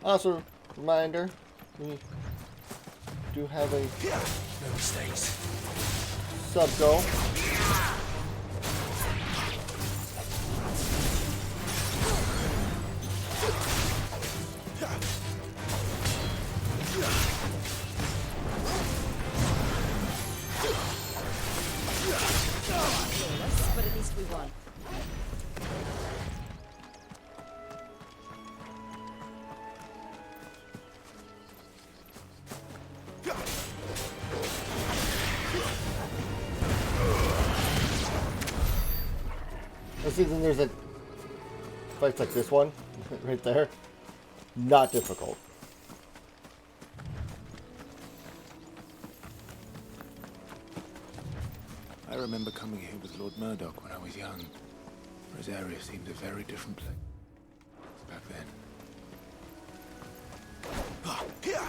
Also, reminder, we do have a No mistakes. sub goal. But at least we won. Let's see, then there's a fights like this one right there. Not difficult. I remember coming here with Lord Murdoch when I was young. Rosaria seemed a very different place back then. Here!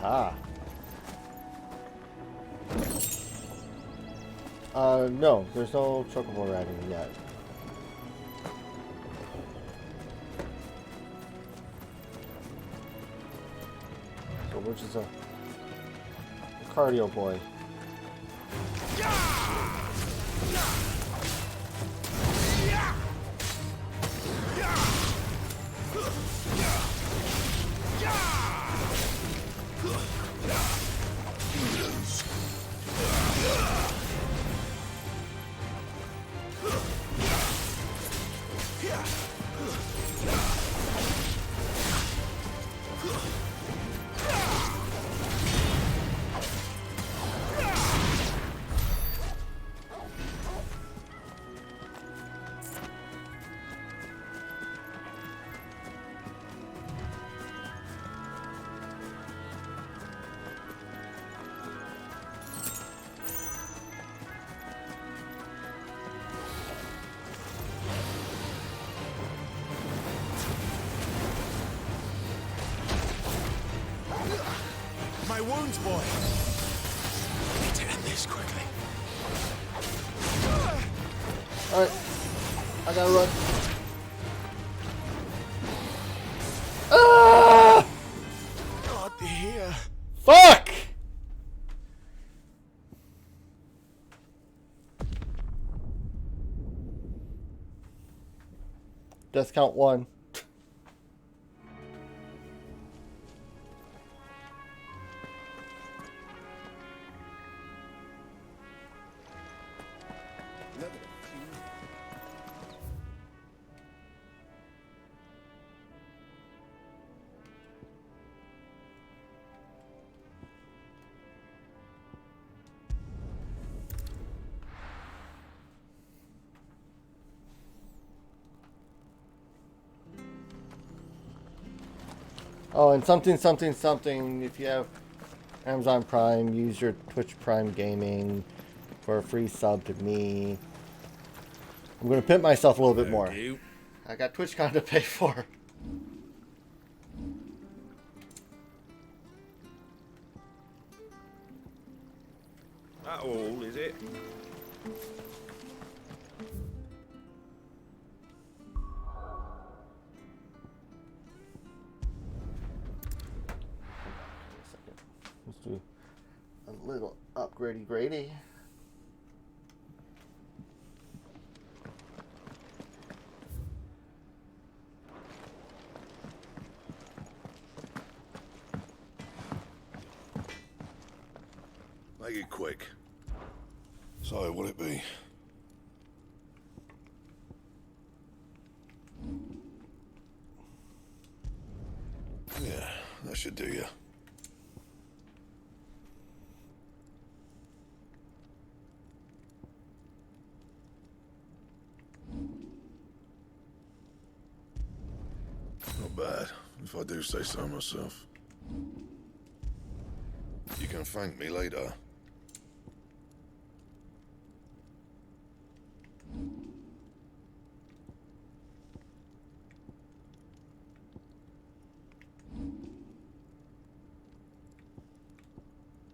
Aha. No, there's no chocobo riding yet. So which is a cardio boy. My wounds, boy. Need to end this quickly. Alright. I gotta run. Ah! God, here. Fuck! Death count 1. Oh, and something. If you have Amazon Prime, use your Twitch Prime Gaming for a free sub to me. I'm going to pimp myself a little bit more. I got TwitchCon to pay for. That all, is it? Let's do a little upgradey grady. Make it quick. So, what'll it be? Yeah, that should do you. Not bad, if I do say so myself. You can thank me later.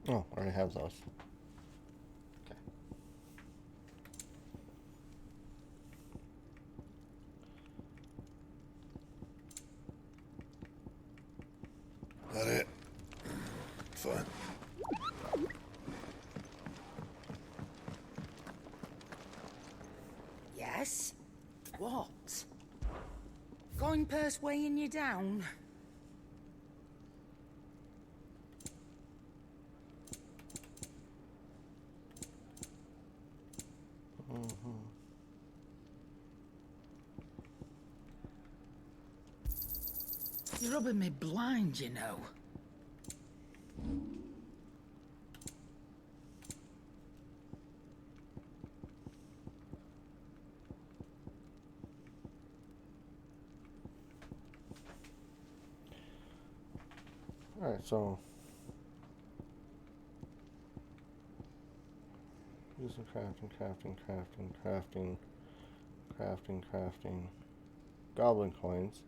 Oh, I already have those. Okay. That it? Fine. Yes? What? Coin purse weighing you down? You're rubbing me blind, you know. Alright, so using crafting. Goblin coins.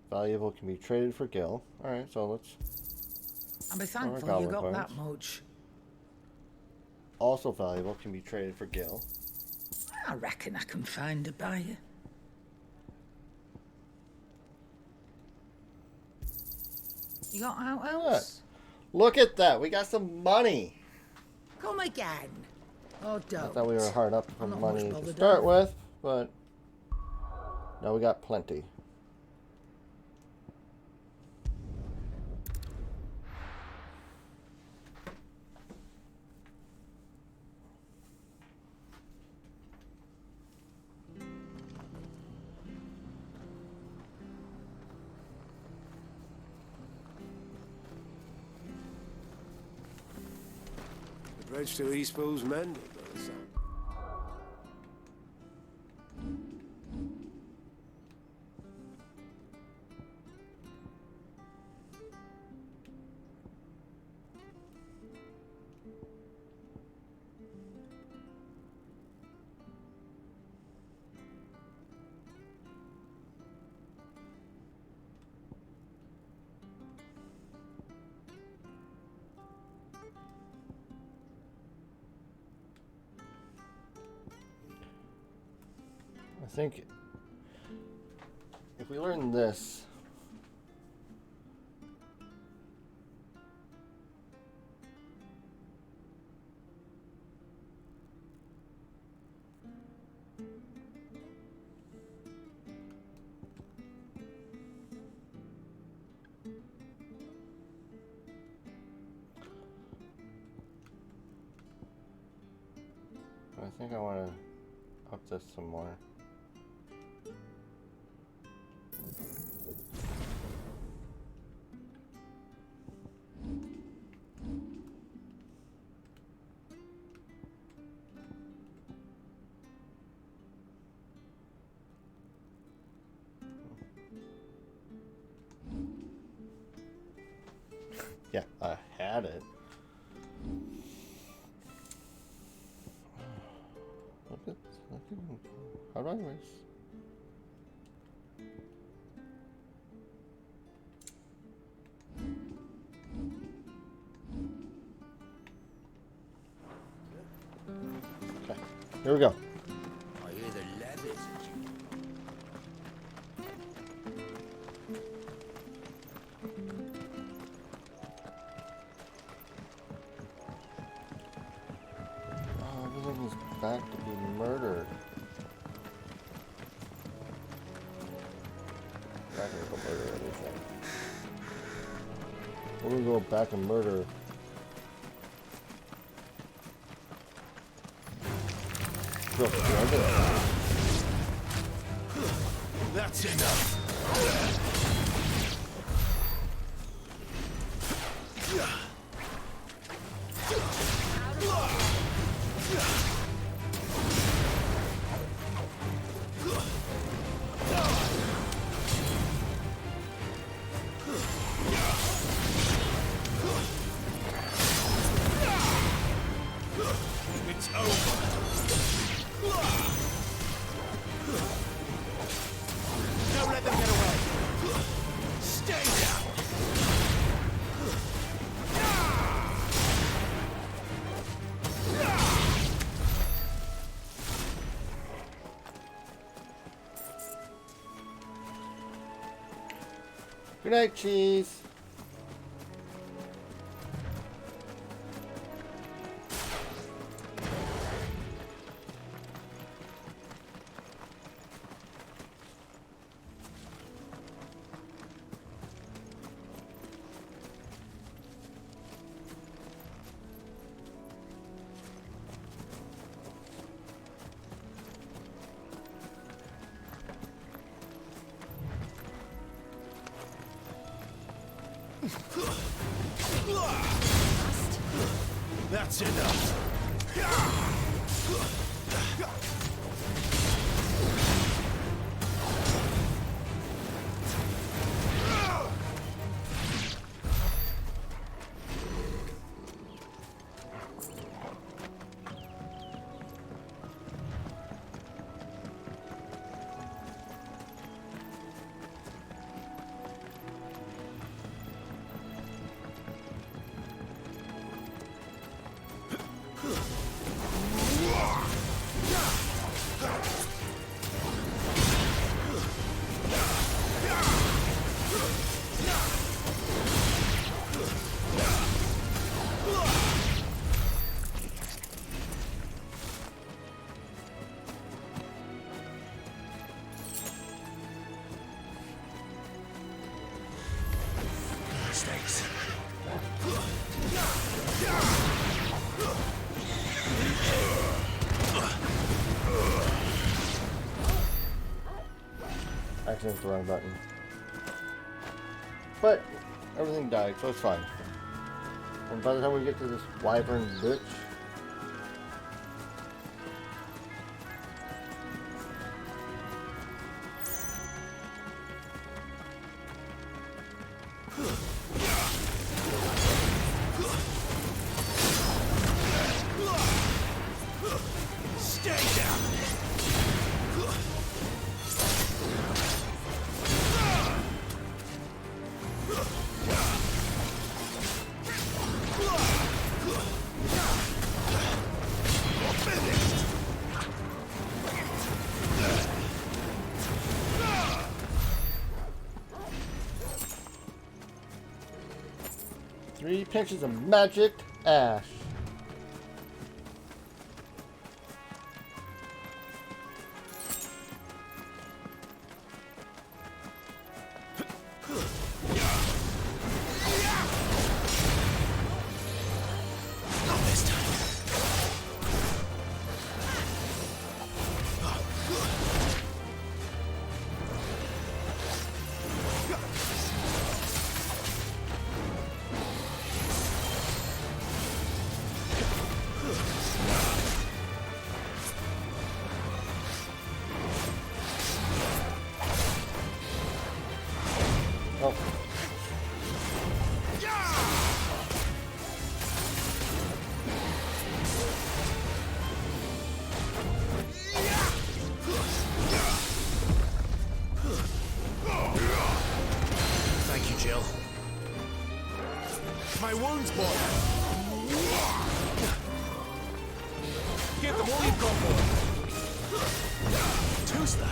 Valuable can be traded for gil. Alright, so let's... I'll be thankful you got that much. Also valuable can be traded for gil. I reckon I can find a buyer. You got out else? Look at that! We got some money! Come again. Oh, don't. I thought we were hard up for I'm not money much to bothered start either. with, but... now we got plenty. The bridge to Eastpool's mended, by the sound. I think if we learn this, I think I want to up this some more. Yeah, I had it. Look at how do I race? Okay, here we go. I hear the levies at you. Oh, everything is back to be murdered. Back to go murder everything. We're gonna go back and murder. That's enough. Good night, cheese. That's enough. Mistakes. Accidentally hit the wrong button. But everything died, so it's fine. And by the time we get to this wyvern bitch, Stay down. three pinches of magic ash. Not this time. Oh. Thank you, Jill. My wounds, boy. Give them all you've got, boy. Too slow.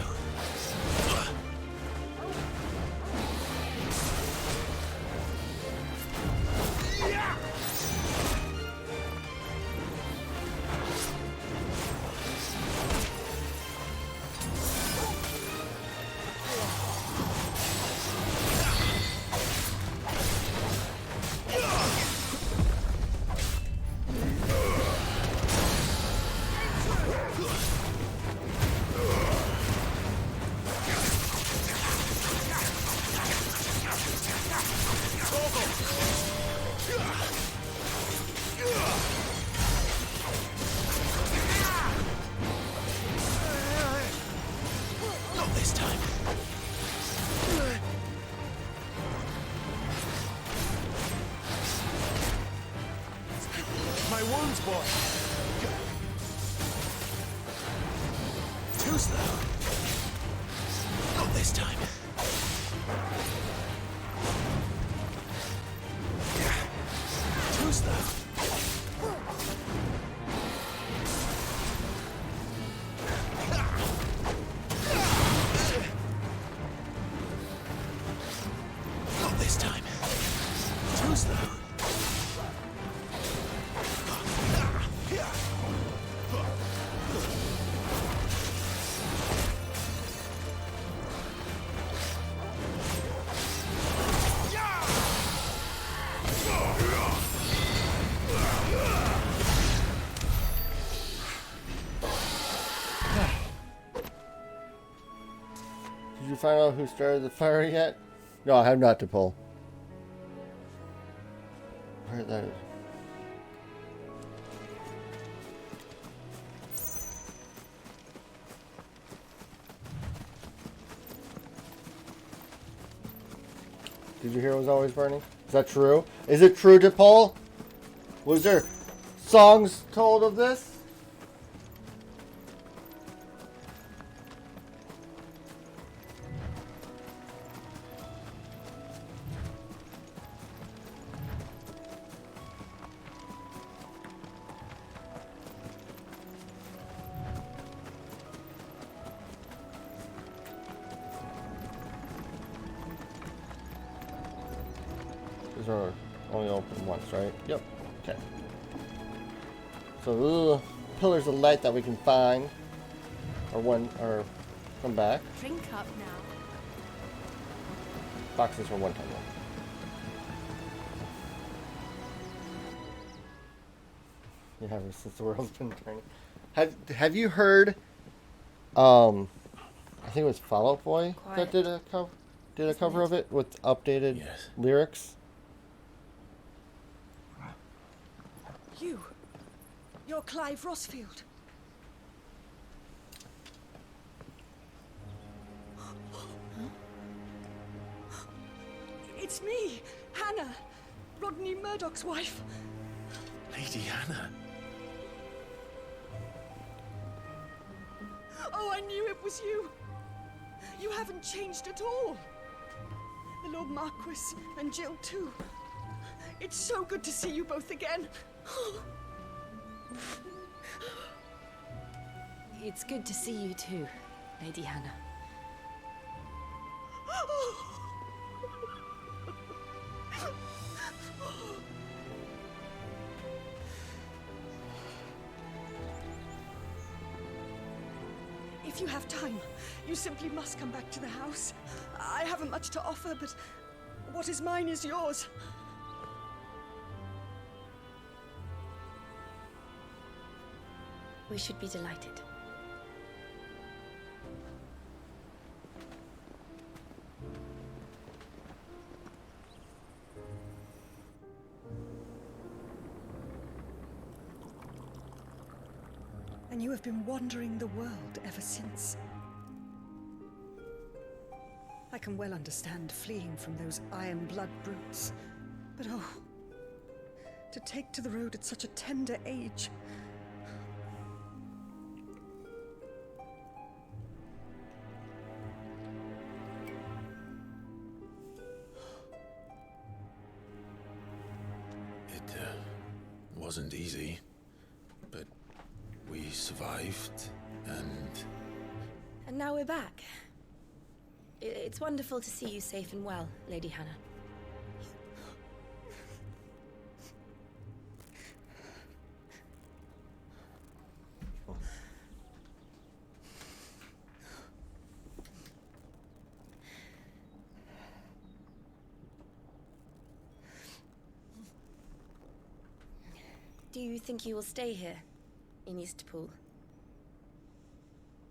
Not this time. My wounds, boy. Too slow. Not this time. Too slow. you find out who started the fire yet? No, I have not to pull. Where that is. Did you hear it was always burning? Is that true? Is it true to pull? Was there songs told of this? These are only open once, right? Yep. Okay. So the little pillars of light that we can find or come back. Drink up now. Boxes for one time though. Yeah, ever since the world's been turning. Have you heard I think it was Fall Out Boy that did a cover of it with updated lyrics? You're Clive Rossfield. It's me, Hannah, Rodney Murdoch's wife. Lady Hannah. Oh, I knew it was you. You haven't changed at all. The Lord Marquis and Jill too. It's so good to see you both again. It's good to see you too, Lady Hannah. If you have time, you simply must come back to the house. I haven't much to offer, but what is mine is yours. We should be delighted. And you have been wandering the world ever since. I can well understand fleeing from those iron blood brutes. But oh, to take to the road at such a tender age. Wasn't easy, but we survived, and... And now we're back. It's wonderful to see you safe and well, Lady Hannah. Do you think you will stay here, in Eastpool?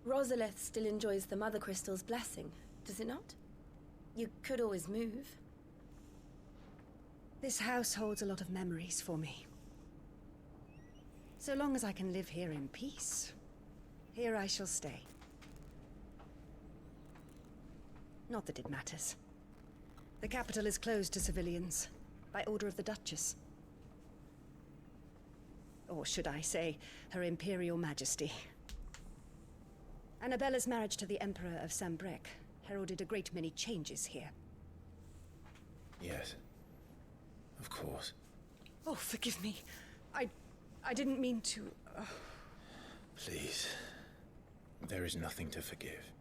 Rosalith still enjoys the Mother Crystal's blessing, does it not? You could always move. This house holds a lot of memories for me. So long as I can live here in peace, here I shall stay. Not that it matters. The capital is closed to civilians, by order of the Duchess. Or should I say, Her Imperial Majesty. Annabella's marriage to the Emperor of Sambrec heralded a great many changes here. Yes. Of course. Oh, forgive me. I didn't mean to... Please. There is nothing to forgive.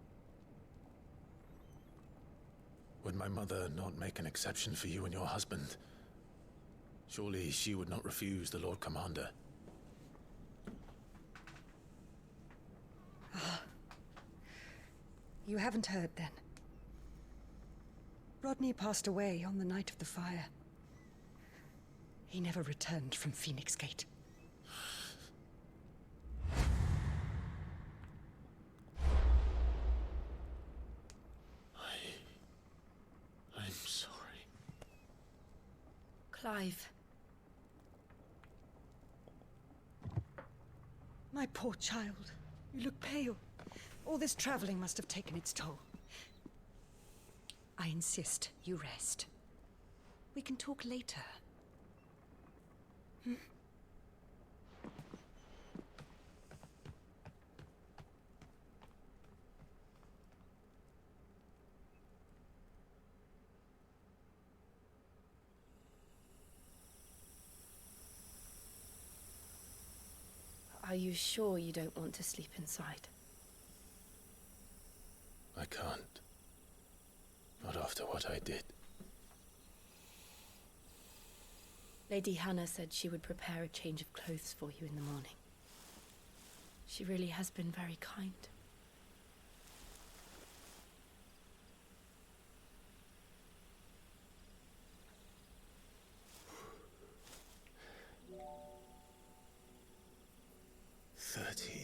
Would my mother not make an exception for you and your husband? Surely she would not refuse the Lord Commander. You haven't heard, then. Rodney passed away on the night of the fire. He never returned from Phoenix Gate. Clive. My poor child. You look pale. All this traveling must have taken its toll. I insist you rest. We can talk later. Hmm? Are you sure you don't want to sleep inside? I can't. Not after what I did. Lady Hannah said she would prepare a change of clothes for you in the morning. She really has been very kind.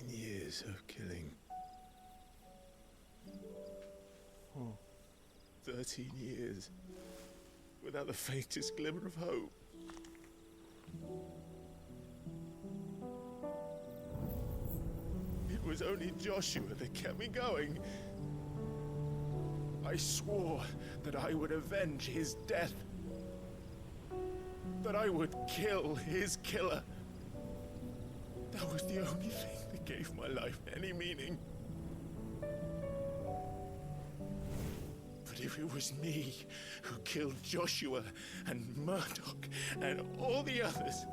Years of killing. 13 years without the faintest glimmer of hope. It was only Joshua that kept me going. I swore that I would avenge his death. That I would kill his killer. That was the only thing that gave my life any meaning. But if it was me who killed Joshua and Murdoch and all the others,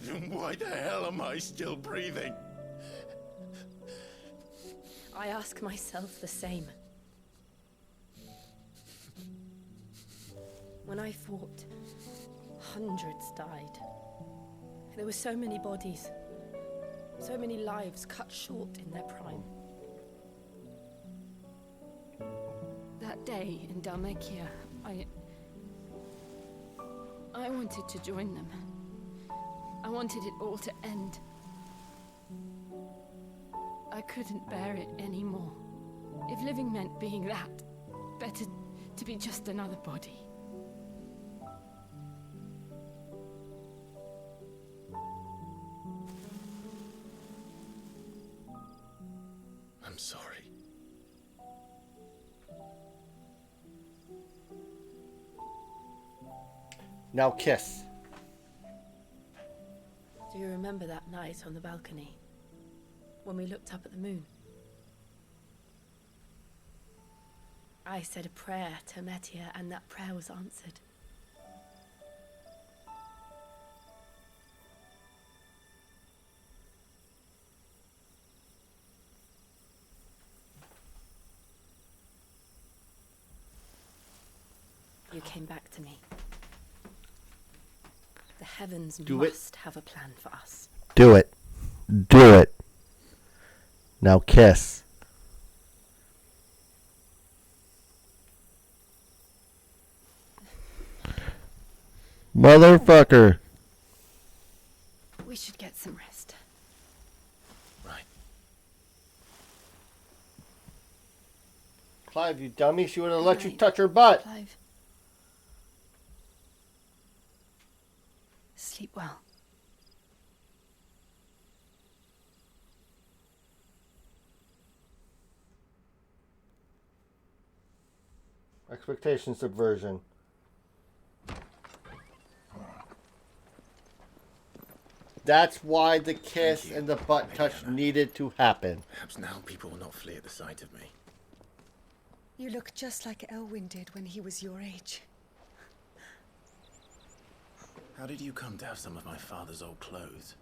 then why the hell am I still breathing? I ask myself the same. When I fought, hundreds died. There were so many bodies, so many lives cut short in their prime. That day in Dhalmekia, I wanted to join them. I wanted it all to end. I couldn't bear it anymore. If living meant being that, better to be just another body. I'm sorry. Now kiss. Do you remember that night on the balcony? When we looked up at the moon? I said a prayer to Metia, and that prayer was answered. You came back to me. The heavens must have a plan for us. Do it. Do it. Now kiss. Motherfucker. We should get some rest. Right. Clive, you dummy. She would have let you touch her butt. Clive. Sleep well. Expectation subversion. That's why the kiss and the butt touch needed to happen. Perhaps now people will not flee at the sight of me. You look just like Elwyn did when he was your age. How did you come to have some of my father's old clothes?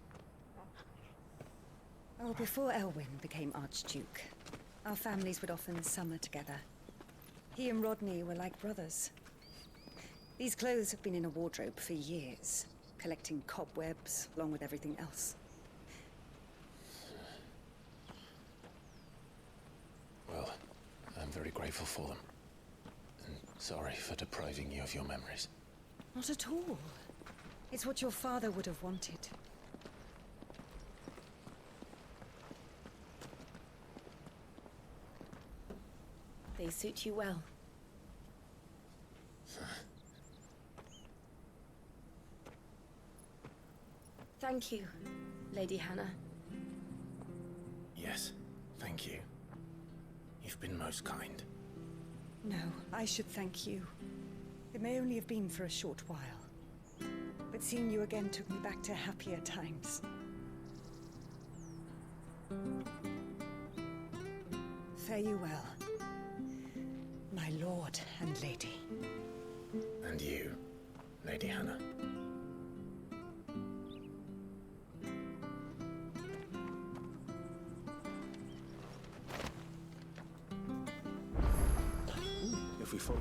Oh, before Elwyn became Archduke, our families would often summer together. He and Rodney were like brothers. These clothes have been in a wardrobe for years, collecting cobwebs along with everything else. Well, I'm very grateful for them. And sorry for depriving you of your memories. Not at all. It's what your father would have wanted. They suit you well. Thank you, Lady Hannah. Yes, thank you. You've been most kind. No, I should thank you. It may only have been for a short while, but seeing you again took me back to happier times. Fare you well, my lord and lady. And you, Lady Hannah. If we follow.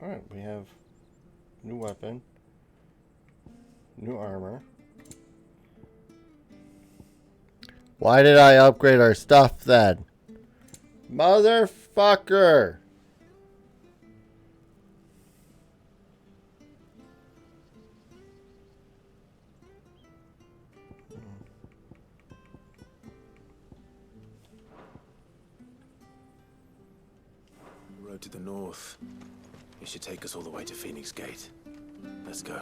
Alright, we have new weapon, new armor. Why did I upgrade our stuff then? Motherfucker! Road to the north. It should take us all the way to Phoenix Gate. Let's go.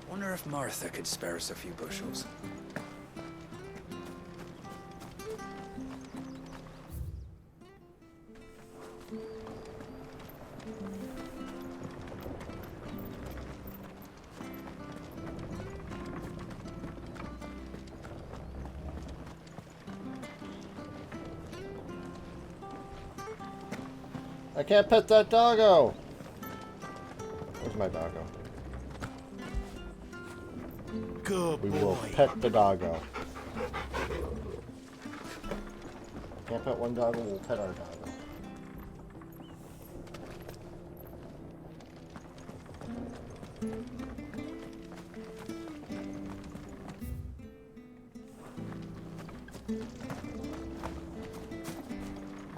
Wonder if Martha could spare us a few bushels. I can't pet that doggo! Where's my doggo? Good We will pet the doggo. Can't pet one doggo, we'll pet our doggo.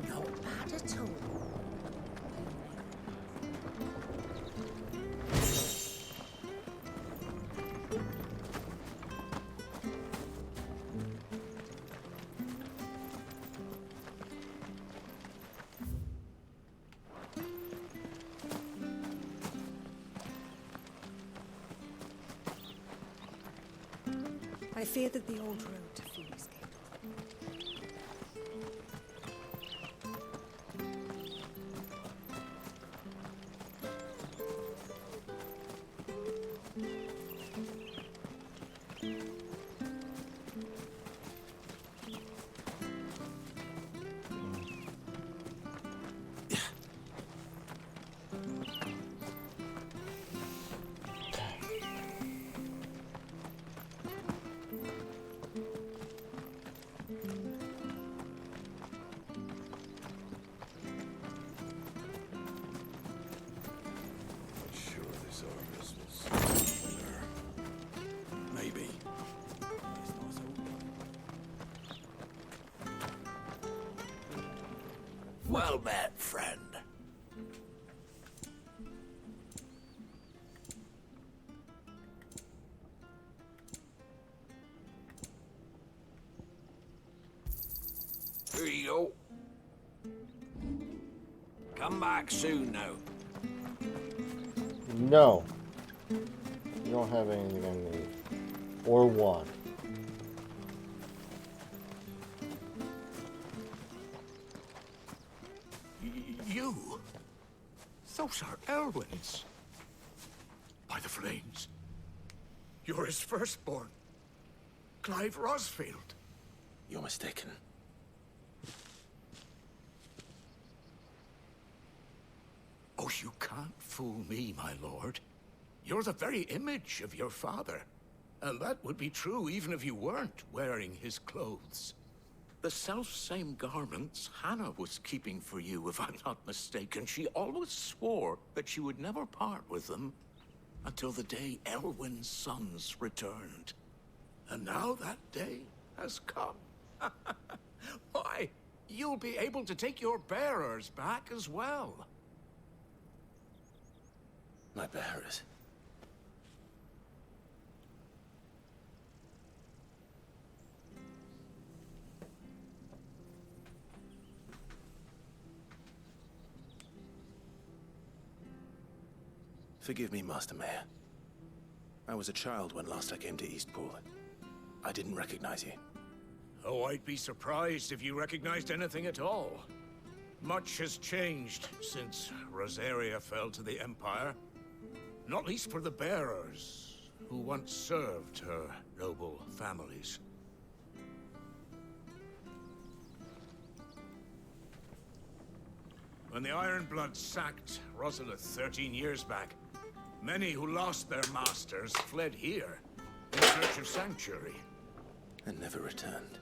Not bad at all. I fear that the old road to Phoenix Gate. Maybe. Well met, friend. Here you go. Come back soon now. No. You don't have anything I need. Or want. You? Those are Elwyn's. By the flames. You're his firstborn. Clive Rosfield. You're mistaken. Oh, you can't fool me, my lord. You're the very image of your father. And that would be true even if you weren't wearing his clothes. The self-same garments Hannah was keeping for you, if I'm not mistaken. She always swore that she would never part with them until the day Elwyn's sons returned. And now that day has come. Why, you'll be able to take your bearers back as well. My bearers? Forgive me, Master Mayor. I was a child when last I came to Eastpool. I didn't recognize you. Oh, I'd be surprised if you recognized anything at all. Much has changed since Rosaria fell to the Empire. Not least for the bearers, who once served her noble families. When the Ironbloods sacked Rosalith 13 years back, many who lost their masters fled here in search of sanctuary. And never returned.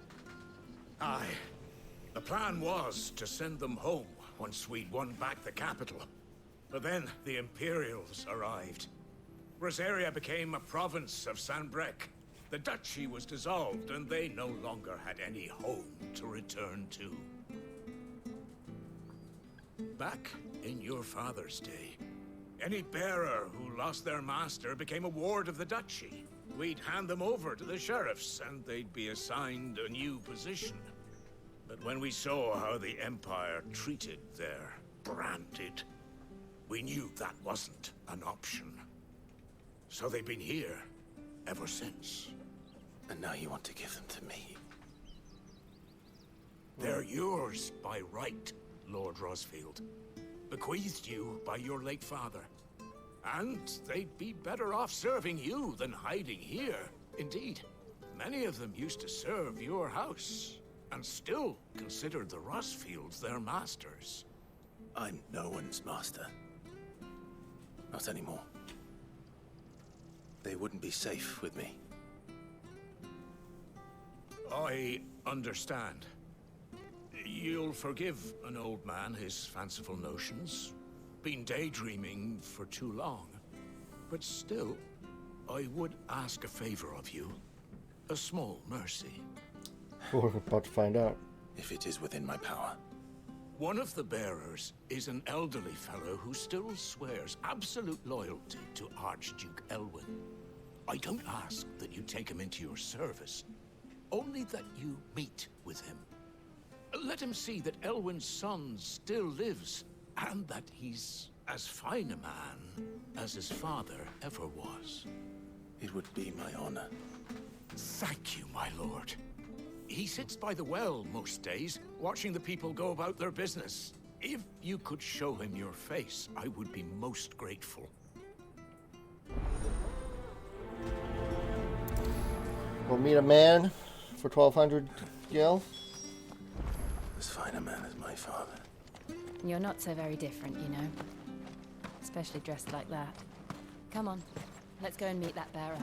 Aye. The plan was to send them home once we'd won back the capital. But then the Imperials arrived. Rosaria became a province of Sanbreque. The duchy was dissolved, and they no longer had any home to return to. Back in your father's day, any bearer who lost their master became a ward of the duchy. We'd hand them over to the sheriffs, and they'd be assigned a new position. But when we saw how the Empire treated their branded, we knew that wasn't an option. So they've been here ever since. And now you want to give them to me? They're yours by right, Lord Rosfield. Bequeathed you by your late father. And they'd be better off serving you than hiding here. Indeed, many of them used to serve your house, and still considered the Rosfields their masters. I'm no one's master. Not anymore. They wouldn't be safe with me. I understand. You'll forgive an old man his fanciful notions. Been daydreaming for too long. But still, I would ask a favor of you. A small mercy. We're about to find out. If it is within my power. One of the bearers is an elderly fellow who still swears absolute loyalty to Archduke Elwyn. I don't ask that you take him into your service, only that you meet with him. Let him see that Elwyn's son still lives, and that he's as fine a man as his father ever was. It would be my honor. Thank you, my lord. He sits by the well most days, watching the people go about their business. If you could show him your face, I would be most grateful. We'll meet a man for 1,200 gil. As fine a man as my father. You're not so very different, you know. Especially dressed like that. Come on, let's go and meet that bearer.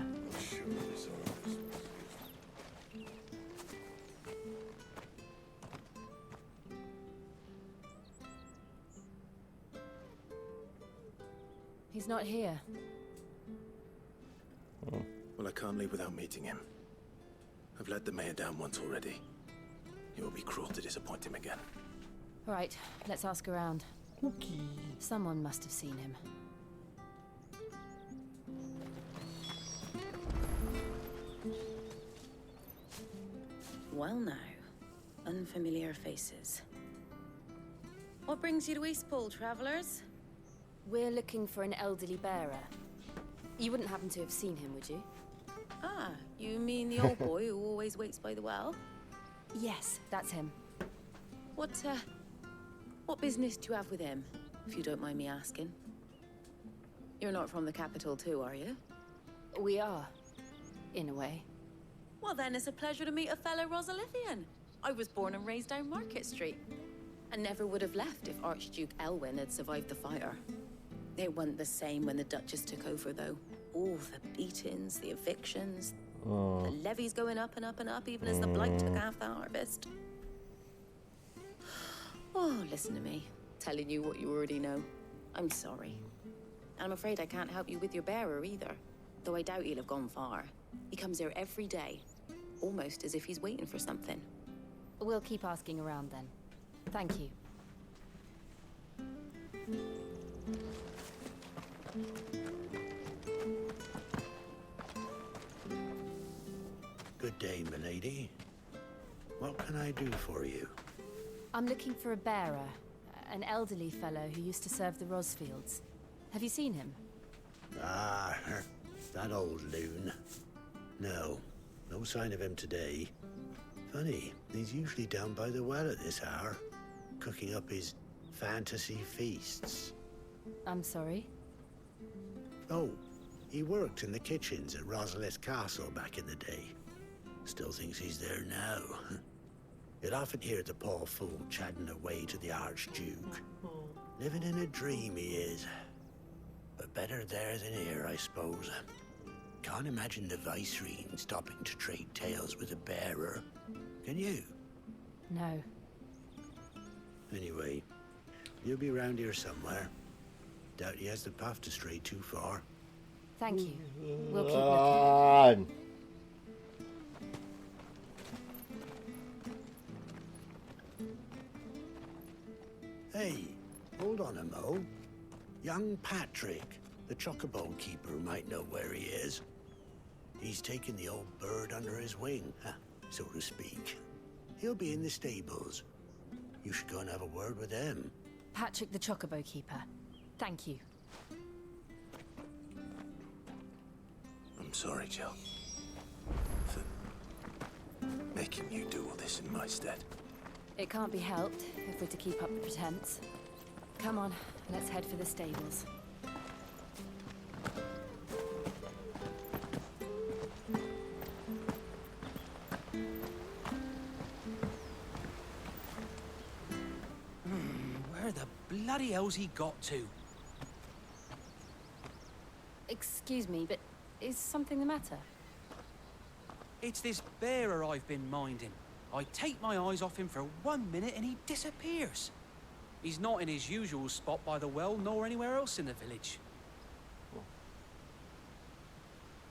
He's not here. Well, I can't leave without meeting him. I've let the mayor down once already. It will be cruel to disappoint him again. All right, let's ask around. Okay. Someone must have seen him. Well now, unfamiliar faces. What brings you to Eastpool, travelers? We're looking for an elderly bearer. You wouldn't happen to have seen him, would you? Ah, you mean the old boy who always waits by the well? Yes, that's him. What business do you have with him, if you don't mind me asking? You're not from the capital too, are you? We are, in a way. Well then, it's a pleasure to meet a fellow Rosalithian. I was born and raised down Market Street, and never would have left if Archduke Elwyn had survived the fire. It wasn't the same when the Duchess took over, though. All the beatings, the evictions, the levies going up and up and up, even as the Blight took half the harvest. Oh, listen to me. Telling you what you already know. I'm sorry. I'm afraid I can't help you with your bearer either. Though I doubt he'll have gone far. He comes here every day. Almost as if he's waiting for something. We'll keep asking around then. Thank you. Good day, milady. What can I do for you? I'm looking for a bearer. An elderly fellow who used to serve the Rosfields. Have you seen him? Ah, that old loon. No sign of him today. Funny, he's usually down by the well at this hour, cooking up his fantasy feasts. I'm sorry? Oh, he worked in the kitchens at Rosalith Castle back in the day. Still thinks he's there now. You'd often hear the poor fool chatting away to the Archduke. Living in a dream he is. But better there than here, I suppose. Can't imagine the Viceroy stopping to trade tales with a bearer. Can you? No. Anyway, you'll be round here somewhere. Doubt he has the path to stray too far. Thank you. We'll keep looking. looking. Hey, hold on a mo. Young Patrick, the chocobo keeper, might know where he is. He's taken the old bird under his wing, so to speak. He'll be in the stables. You should go and have a word with him. Patrick the Chocobo Keeper. Thank you. I'm sorry, Jill. For making you do all this in my stead. It can't be helped if we're to keep up the pretense. Come on, let's head for the stables. Where the bloody hell's he got to? Excuse me, but is something the matter? It's this bearer I've been minding. I take my eyes off him for 1 minute and he disappears. He's not in his usual spot by the well, nor anywhere else in the village.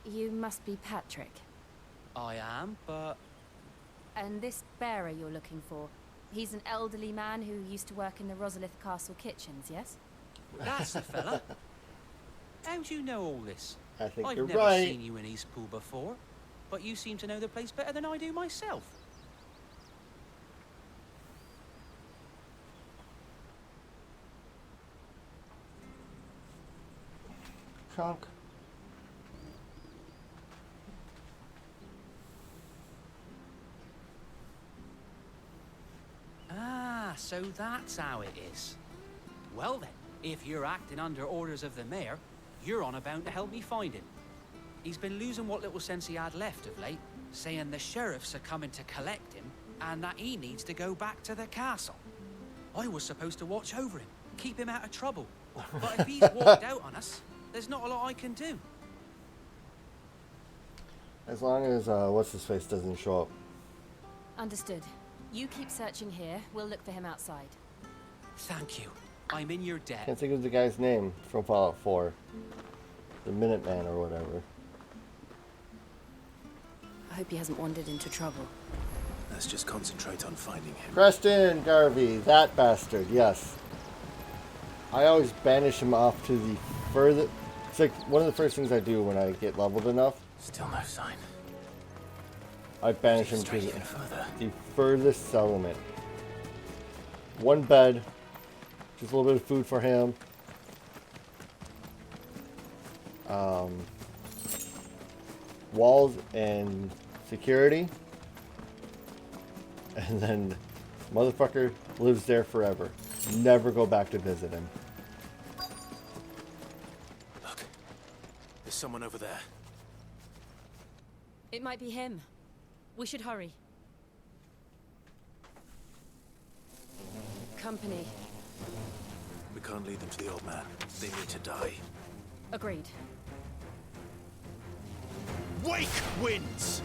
You must be Patrick. I am, but... And this bearer you're looking for, he's an elderly man who used to work in the Rosalith Castle kitchens, yes? That's the fella. How do you know all this? I think I've you're never right. seen you in Eastpool before, but you seem to know the place better than I do myself. Chunk. Ah, so that's how it is. Well then, if you're acting under orders of the mayor, you're on about to help me find him. He's been losing what little sense he had left of late, saying the sheriffs are coming to collect him, and that he needs to go back to the castle. I was supposed to watch over him, keep him out of trouble. But if he's walked out on us, there's not a lot I can do. As long as what's-his-face doesn't show up. Understood. You keep searching here, we'll look for him outside. Thank you. I'm in your debt. Can't think of the guy's name from Fallout 4. The Minuteman or whatever. I hope he hasn't wandered into trouble. Let's just concentrate on finding him. Preston Garvey, that bastard, yes. I always banish him off to the further... It's like one of the first things I do when I get leveled enough. Still no sign. I banish him to Straight even further. the furthest settlement. One bed, just a little bit of food for him. Walls and security. And then motherfucker lives there forever. Never go back to visit him. Look, there's someone over there. It might be him. We should hurry. Company. We can't lead them to the old man. They need to die. Agreed. Wake wins!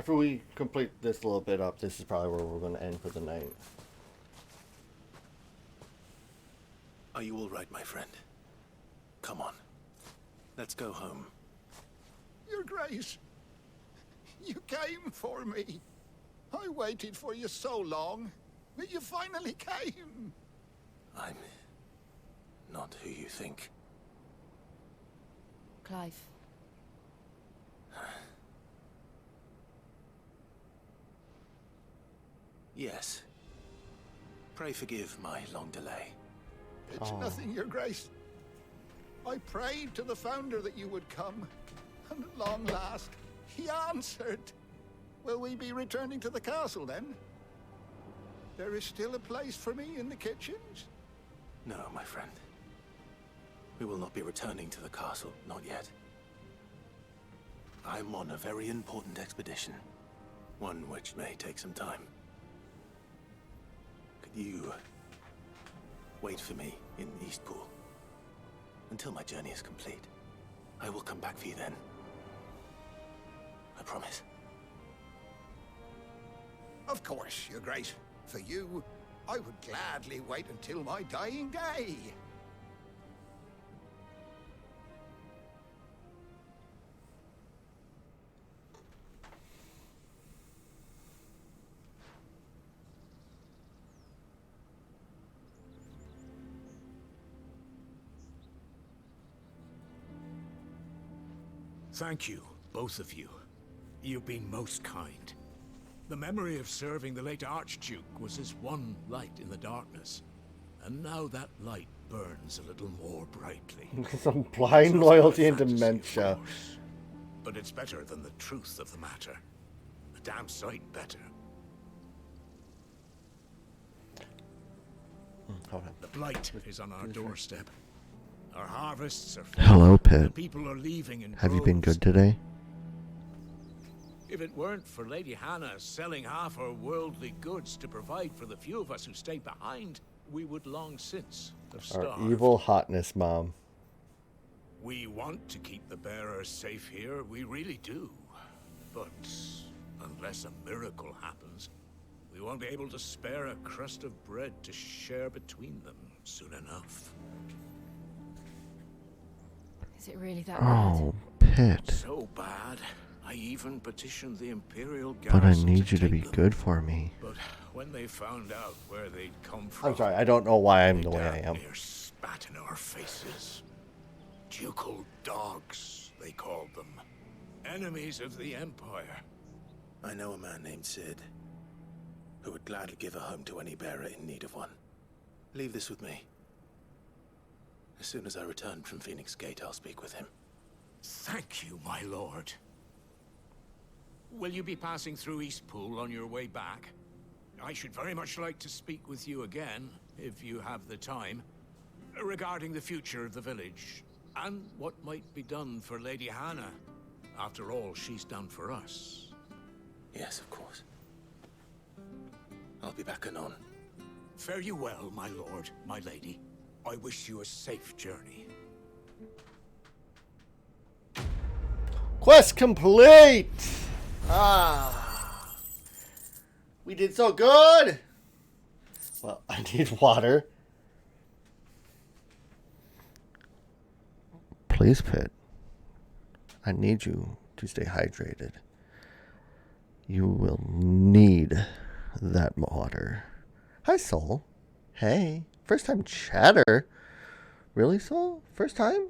After we complete this little bit up, this is probably where we're going to end for the night. Are you all right, my friend? Come on. Let's go home. Your Grace, you came for me. I waited for you so long, but you finally came. I'm not who you think. Clive. Yes. Pray forgive my long delay. It's nothing, Your Grace. I prayed to the Founder that you would come, and at long last, he answered. Will we be returning to the castle then? There is still a place for me in the kitchens? No, my friend. We will not be returning to the castle, not yet. I'm on a very important expedition, one which may take some time. Could you wait for me in Eastpool until my journey is complete? I will come back for you then. I promise. Of course, Your Grace. For you, I would gladly wait until my dying day. Thank you, both of you. You've been most kind. The memory of serving the late Archduke was as one light in the darkness. And now that light burns a little more brightly. Some blind loyalty and dementia. But it's better than the truth of the matter. A damn sight better. Hold on. The blight is on our doorstep. Our harvests are Hello, and Pitt. people are leaving in Have you been droves. good today? If it weren't for Lady Hannah selling half her worldly goods to provide for the few of us who stay behind, we would long since have Our starved. evil hotness mom. We want to keep the bearers safe here, we really do. But unless a miracle happens, we won't be able to spare a crust of bread to share between them soon enough. Is it really that bad? Oh, Pitt. So bad, I even petitioned the Imperial But I garrison need you to take be them. good for me. But when they found out where they'd come from, I'm sorry, I don't know why I'm they the way I damn am. near spat in our faces. Ducal dogs, they called them. Enemies of the Empire. I know a man named Sid, who would gladly give a home to any bearer in need of one. Leave this with me. As soon as I return from Phoenix Gate, I'll speak with him. Thank you, my lord. Will you be passing through Eastpool on your way back? I should very much like to speak with you again, if you have the time, regarding the future of the village, and what might be done for Lady Hannah. After all, she's done for us. Yes, of course. I'll be back anon. Fare you well, my lord, my lady. I wish you a safe journey. Quest complete! Ah. We did so good! Well, I need water. Please, Pitt. I need you to stay hydrated. You will need that water. Hi, Soul. Hey. First time chatter. Really, Soul? First time?